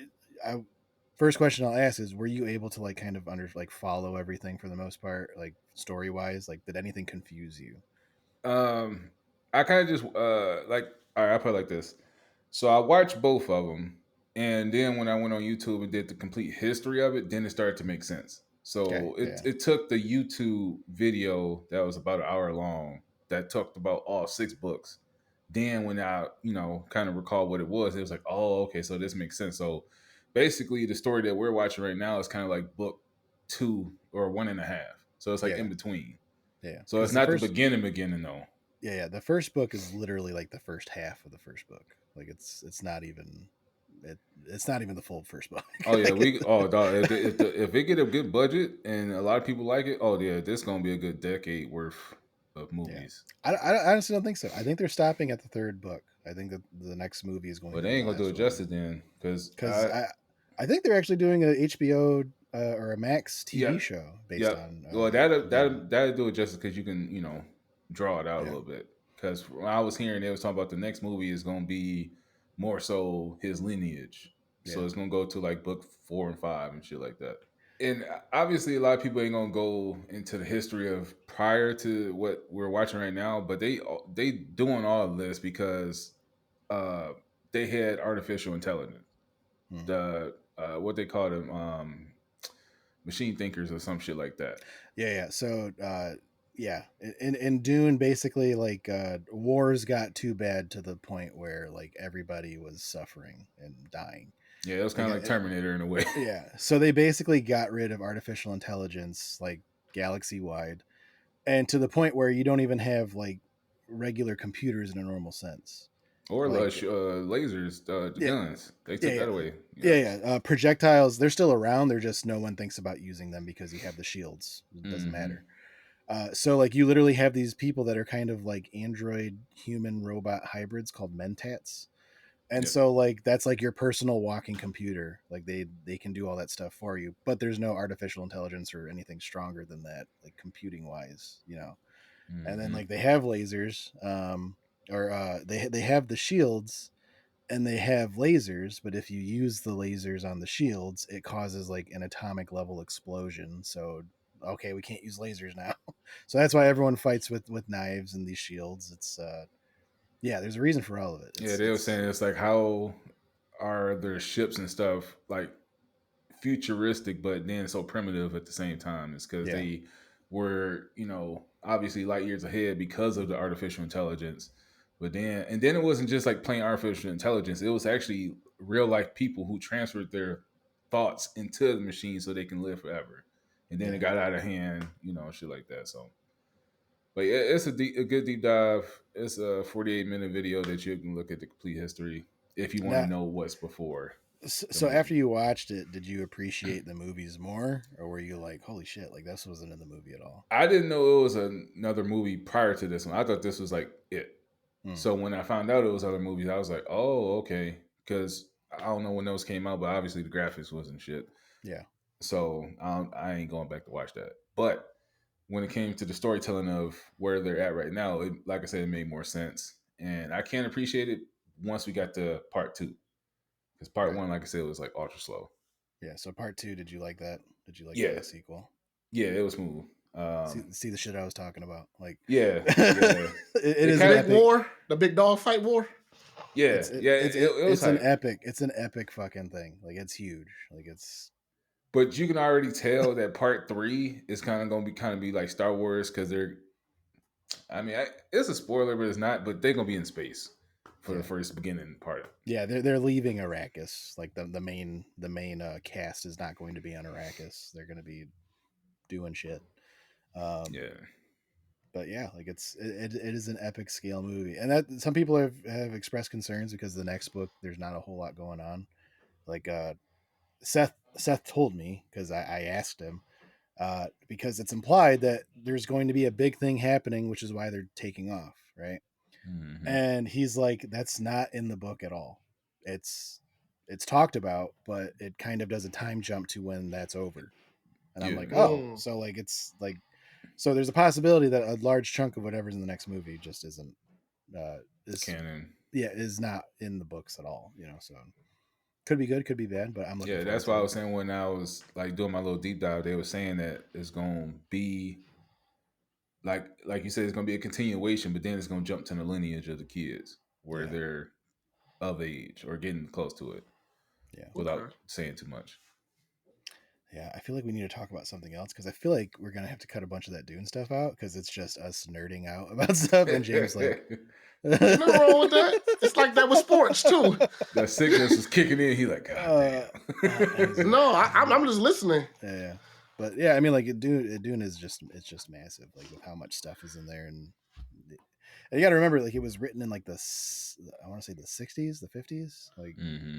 first question I'll ask is, were you able to like kind of follow everything for the most part, like story wise? Like did anything confuse you? I kind of just like, all right, I'll put it like this. So I watched both of them, and then when I went on YouTube and did the complete history of it, then it started to make sense. So it took the YouTube video that was about an hour long that talked about all 6 books. Then when I kind of recall what it was like, oh, okay, so this makes sense. So basically, the story that we're watching right now is kind of like book 2 or 1.5. So it's like in between. Yeah. So it's not the beginning though. Yeah. The first book is literally like the first half of the first book. Like it's not even it's not even the full first book. Oh yeah, dog. If it get a good budget and a lot of people like it, oh yeah, this is gonna be a good decade worth of movies. Yeah. I honestly don't think so. I think they're stopping at the third book. I think that the next movie is going. But to they be ain't gonna do it justice then, because I think they're actually doing a HBO or a Max TV show based on. Well, that'll do it justice because you can draw it out a little bit. Because when I was hearing, they was talking about the next movie is gonna be more so his lineage. So it's gonna go to like book 4 and 5 and shit like that. And obviously, a lot of people ain't gonna go into the history of prior to what we're watching right now, but they doing all of this because they had artificial intelligence, the what they call them, machine thinkers or some shit like that. Yeah. So yeah, in Dune, basically, like wars got too bad to the point where like everybody was suffering and dying. Yeah, it was Like, kind of like Terminator in a way. yeah, so they basically got rid of artificial intelligence like galaxy wide, and to the point where you don't even have like regular computers in a normal sense. Or Like, lasers, the yeah, guns. They yeah, took that away. yeah. Projectiles, they're still around. They're just no one thinks about using them because you have the shields. It doesn't Mm-hmm. matter. So like you literally have these people that are kind of like android human robot hybrids called mentats. And Yep. so like that's like your personal walking computer. Like they can do all that stuff for you, but there's no artificial intelligence or anything stronger than that, like computing wise, you know. And then Mm-hmm. like they have lasers, or they have the shields and they have lasers, but if you use the lasers on the shields, it causes like an atomic level explosion. So okay, we can't use lasers now. So that's why everyone fights with knives and these shields. It's yeah, there's a reason for all of it. Yeah, It's they were saying it's like how are their ships and stuff like futuristic, but then so primitive at the same time. It's because yeah, they were, obviously light years ahead because of the artificial intelligence. But then it wasn't just like plain artificial intelligence. It was actually real life people who transferred their thoughts into the machine so they can live forever. And then yeah. it got out of hand, shit like that. So, but yeah, it's a good deep dive. It's a 48-minute video that you can look at the complete history if you want to Now, know what's before the so after movie. you watched it, did you appreciate the movies more, or were you like, holy shit, like this wasn't in the movie at all? I didn't know it was another movie prior to this one. I thought this was like it. Hmm. So when I found out it was other movies, I was like, oh, okay. Because I don't know when those came out, but obviously the graphics wasn't shit. Yeah, So I ain't going back to watch that. But when it came to the storytelling of where they're at right now, like I said, it made more sense. And I can appreciate it once we got to part two. Because part okay, one, like I said, was like ultra slow. yeah. So part two, did you like that? Did you like Yeah. the sequel? Yeah, it was smooth. See the shit I was talking about. Like, Yeah, yeah. it It is The an kind big of, epic. war, the big dog fight war. yeah, It's it, yeah. it's It was it's an hype. epic. It's an epic fucking thing. Like it's huge. Like it's But you can already tell that part three is kind of going to be like Star Wars because they're. I mean, it's a spoiler, but it's not. But they're going to be in space for the yeah. first beginning part. Yeah, they're leaving Arrakis. Like the main cast is not going to be on Arrakis. They're going to be doing shit. Yeah. But yeah, like it is an epic scale movie, and that some people have expressed concerns because the next book there's not a whole lot going on. Like Seth told me because I asked him because it's implied that there's going to be a big thing happening, which is why they're taking off, right? Mm-hmm. And he's like, that's not in the book at all. It's talked about, but it kind of does a time jump to when that's over. And I'm Yeah. like, oh, Mm. so like it's like so there's a possibility that a large chunk of whatever's in the next movie just isn't is Canon. yeah, is not in the books at all, you know, so could be good, could be bad, but I'm looking Yeah, forward that's why I to it. was saying when I was like doing my little deep dive, they were saying that it's going to be like you said, it's going to be a continuation, but then it's going to jump to the lineage of the kids where Yeah. they're of age or getting close to it Yeah. without Okay. saying too much. Yeah, I feel like we need to talk about something else because I feel like we're gonna have to cut a bunch of that Dune stuff out because it's just us nerding out about stuff. And James like, There's nothing wrong with that. It's like that with sports too. The sickness was kicking in. He like, God damn. No, I'm just listening. yeah, but yeah, I mean, like Dune is just massive, like with how much stuff is in there, and you got to remember, like it was written in like I want to say the 60s, the 50s, like Mm-hmm.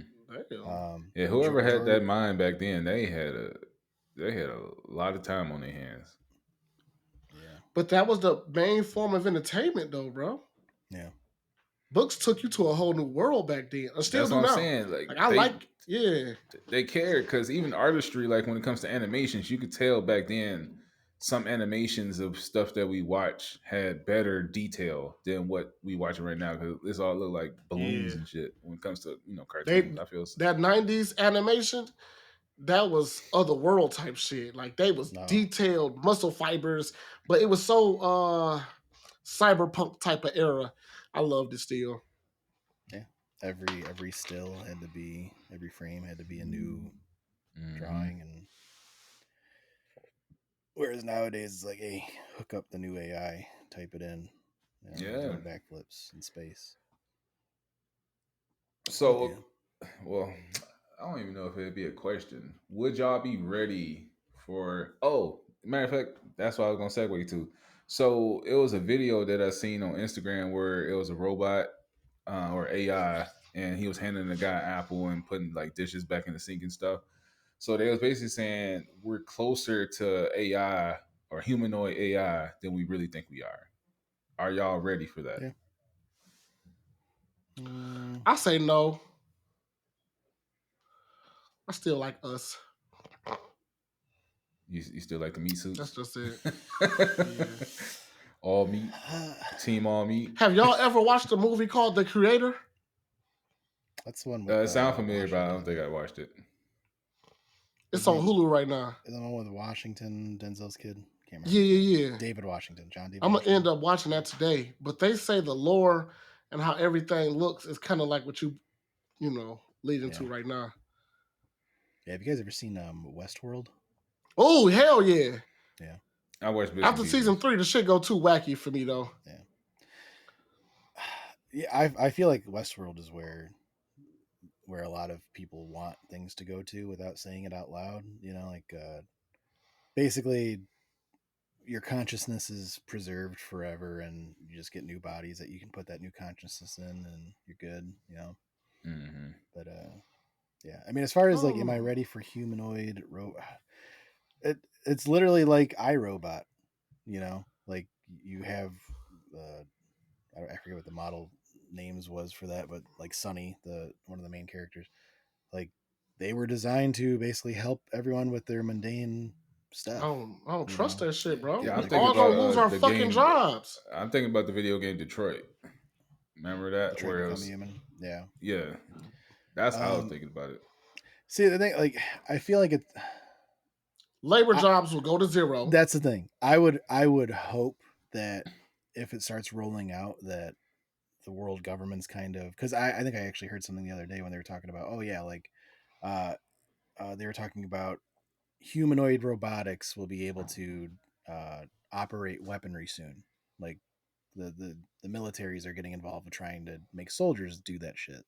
Damn. Yeah, whoever had George, that mind back then, they had a lot of time on their hands. yeah, But that was the main form of entertainment, though, bro. yeah. Books took you to a whole new world back then. I still That's do what I'm now. saying. Like I like, yeah. They cared because even artistry, like when it comes to animations, you could tell back then some animations of stuff that we watch had better detail than what we watching right now because this all look like balloons Yeah. and shit when it comes to They cartoons. I feel that 90s animation, that was other world type shit. Like they was No, detailed muscle fibers, but it was so cyberpunk type of era. I loved it still. yeah. Every still had to be every frame had to be a new Mm-hmm. drawing, and Whereas nowadays it's like, hey, hook up the new AI, type it in, doing backflips in space. So, well, I don't even know if it'd be a question. Would y'all be ready for? Oh, matter of fact, that's what I was gonna segue to. So it was a video that I seen on Instagram where it was a robot or AI, and he was handing the guy an apple and putting like dishes back in the sink and stuff. So they was basically saying we're closer to AI or humanoid AI than we really think we are. Are y'all ready for that? Yeah. I say no. I still like us. You still like the meat suits? That's just it. Yeah. All meat, team all meat. Have y'all ever watched a movie called The Creator? That's the one. It sounds familiar, but I don't think I watched it. It's on Hulu right now. The one with Washington, Denzel's kid. Can't remember. Yeah. David Washington, John David. I'm gonna end up watching that today. But they say the lore and how everything looks is kind of like what you lead into right now. Yeah, have you guys ever seen Westworld? Oh, hell yeah. Yeah. I watched after season 3, the shit go too wacky for me though. Yeah, I feel like Westworld is where a lot of people want things to go to without saying it out loud. Like basically your consciousness is preserved forever, and you just get new bodies that you can put that new consciousness in, and you're good. Mm-hmm. But yeah, I mean, as far as like, am I ready for humanoid it's literally like iRobot. Like you have I forget what the model names was for that, but like Sunny, one of the main characters, like they were designed to basically help everyone with their mundane stuff. I don't trust that shit, bro. Yeah, I'm thinking all gonna lose our fucking jobs. I'm thinking about the video game Detroit. Remember that? Detroit where Become Human? Yeah. Yeah. That's how I was thinking about it. See, the thing, like, I feel like it. Labor jobs will go to zero. That's the thing. I would hope that if it starts rolling out, that the world government's kind of, because I think I actually heard something the other day when they were talking about, oh yeah, like they were talking about humanoid robotics will be able to operate weaponry soon. Like the militaries are getting involved with trying to make soldiers do that shit.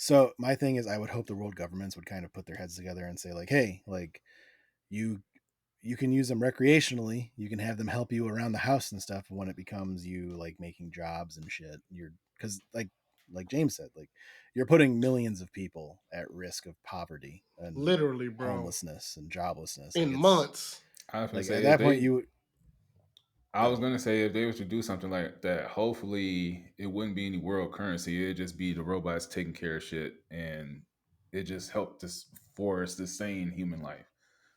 So my thing is, I would hope the world governments would kind of put their heads together and say, like, hey, like you can use them recreationally. You can have them help you around the house and stuff. And when it becomes you like making jobs and shit, because like James said, like you're putting millions of people at risk of poverty and literally, bro, homelessness and joblessness in months. I was like at that point I was gonna say if they were to do something like that, hopefully it wouldn't be any world currency. It'd just be the robots taking care of shit, and it just helped us for us to sustain human life.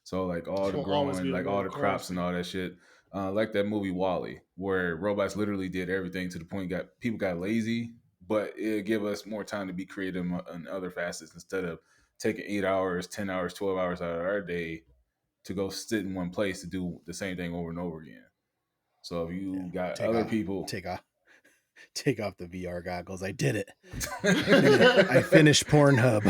So like all the growing, like all the crops and all that shit, like that movie WALL-E, where robots literally did everything to the point people got lazy, but it give us more time to be creative in other facets instead of taking 8 hours, 10 hours, 12 hours out of our day to go sit in one place to do the same thing over and over again. So if you got other people take off the VR goggles. I did it. I finished Pornhub.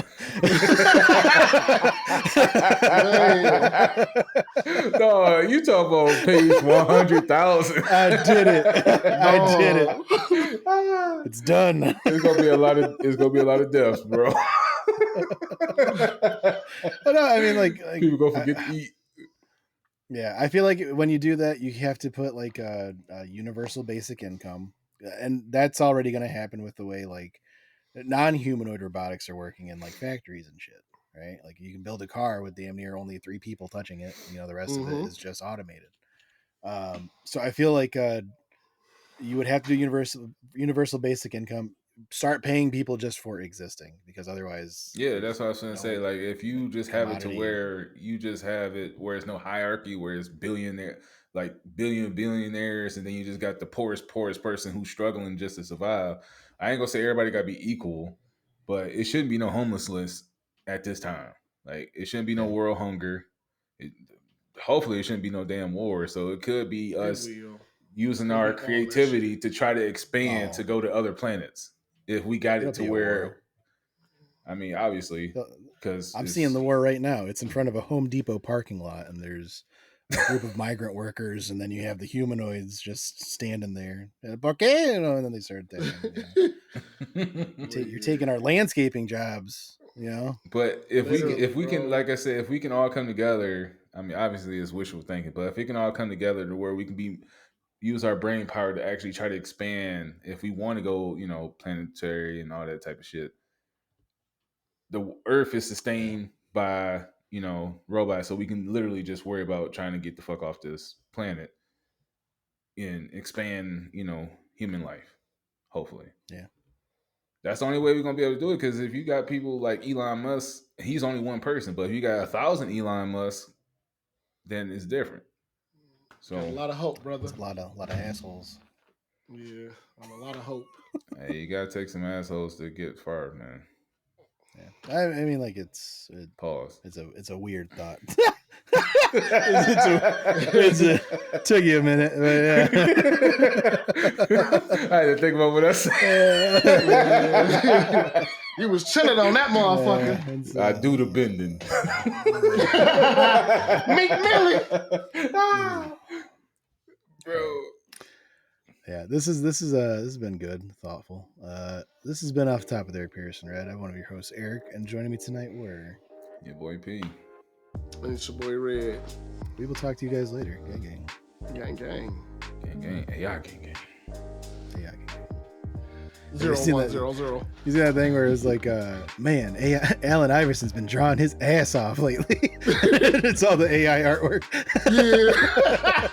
No, you talk about page 100,000. I did it. I did it. It's done. It's gonna be a lot of deaths, bro. No, I mean, like people go forget to eat. Yeah, I feel like when you do that, you have to put like a universal basic income, and that's already going to happen with the way like non-humanoid robotics are working in like factories and shit, right? Like you can build a car with damn near only 3 people touching it. The rest of it is just automated. So I feel like you would have to do universal basic income. Start paying people just for existing, because otherwise, yeah, that's what I was gonna say. Like if you just have it to where you just have it where it's no hierarchy, where it's billionaires, and then you just got the poorest person who's struggling just to survive. I ain't gonna say everybody gotta be equal, but it shouldn't be no homelessness at this time. Like it shouldn't be no world hunger. Hopefully it shouldn't be no damn war. So it could be us using our creativity to try to expand to go to other planets. If we got it to where, I mean, obviously, Because I'm seeing the war right now. It's in front of a Home Depot parking lot, and there's a group of migrant workers, and then you have the humanoids just standing there. And then they start attacking. You're taking our landscaping jobs, you know. But if we can, bro. like I said, if we can all come together, I mean, obviously it's wishful thinking, but if we can all come together to where we can use our brain power to actually try to expand, if we want to go, you know, planetary and all that type of shit. The Earth is sustained by, you know, robots, so we can literally just worry about trying to get the fuck off this planet and expand, you know, human life. Hopefully, yeah. That's the only way we're gonna be able to do it. Because if you got people like Elon Musk, he's only one person. But if you got 1,000 Elon Musk, then it's different. So got a lot of hope, brother. There's a lot of assholes. Yeah, a lot of hope. Hey, you gotta take some assholes to get fired, man. Yeah, I mean, like Pause. It's a weird thought. Took you a minute, but yeah. I had to think about what I said. You was chilling on that motherfucker. I do the bending. Meek Millie. Bro. Yeah, this has been good, thoughtful. This has been Off the Top with Eric Pearson, Red. I'm one of your hosts, Eric, and joining me tonight were your boy P. And it's your boy Red. We will talk to you guys later. Gang gang. Gang gang. Gang gang. AI gang gang. AI gang gang. 0100. You see that thing where it's like, man, Allen Iverson's been drawing his ass off lately. It's all the AI artwork. Yeah.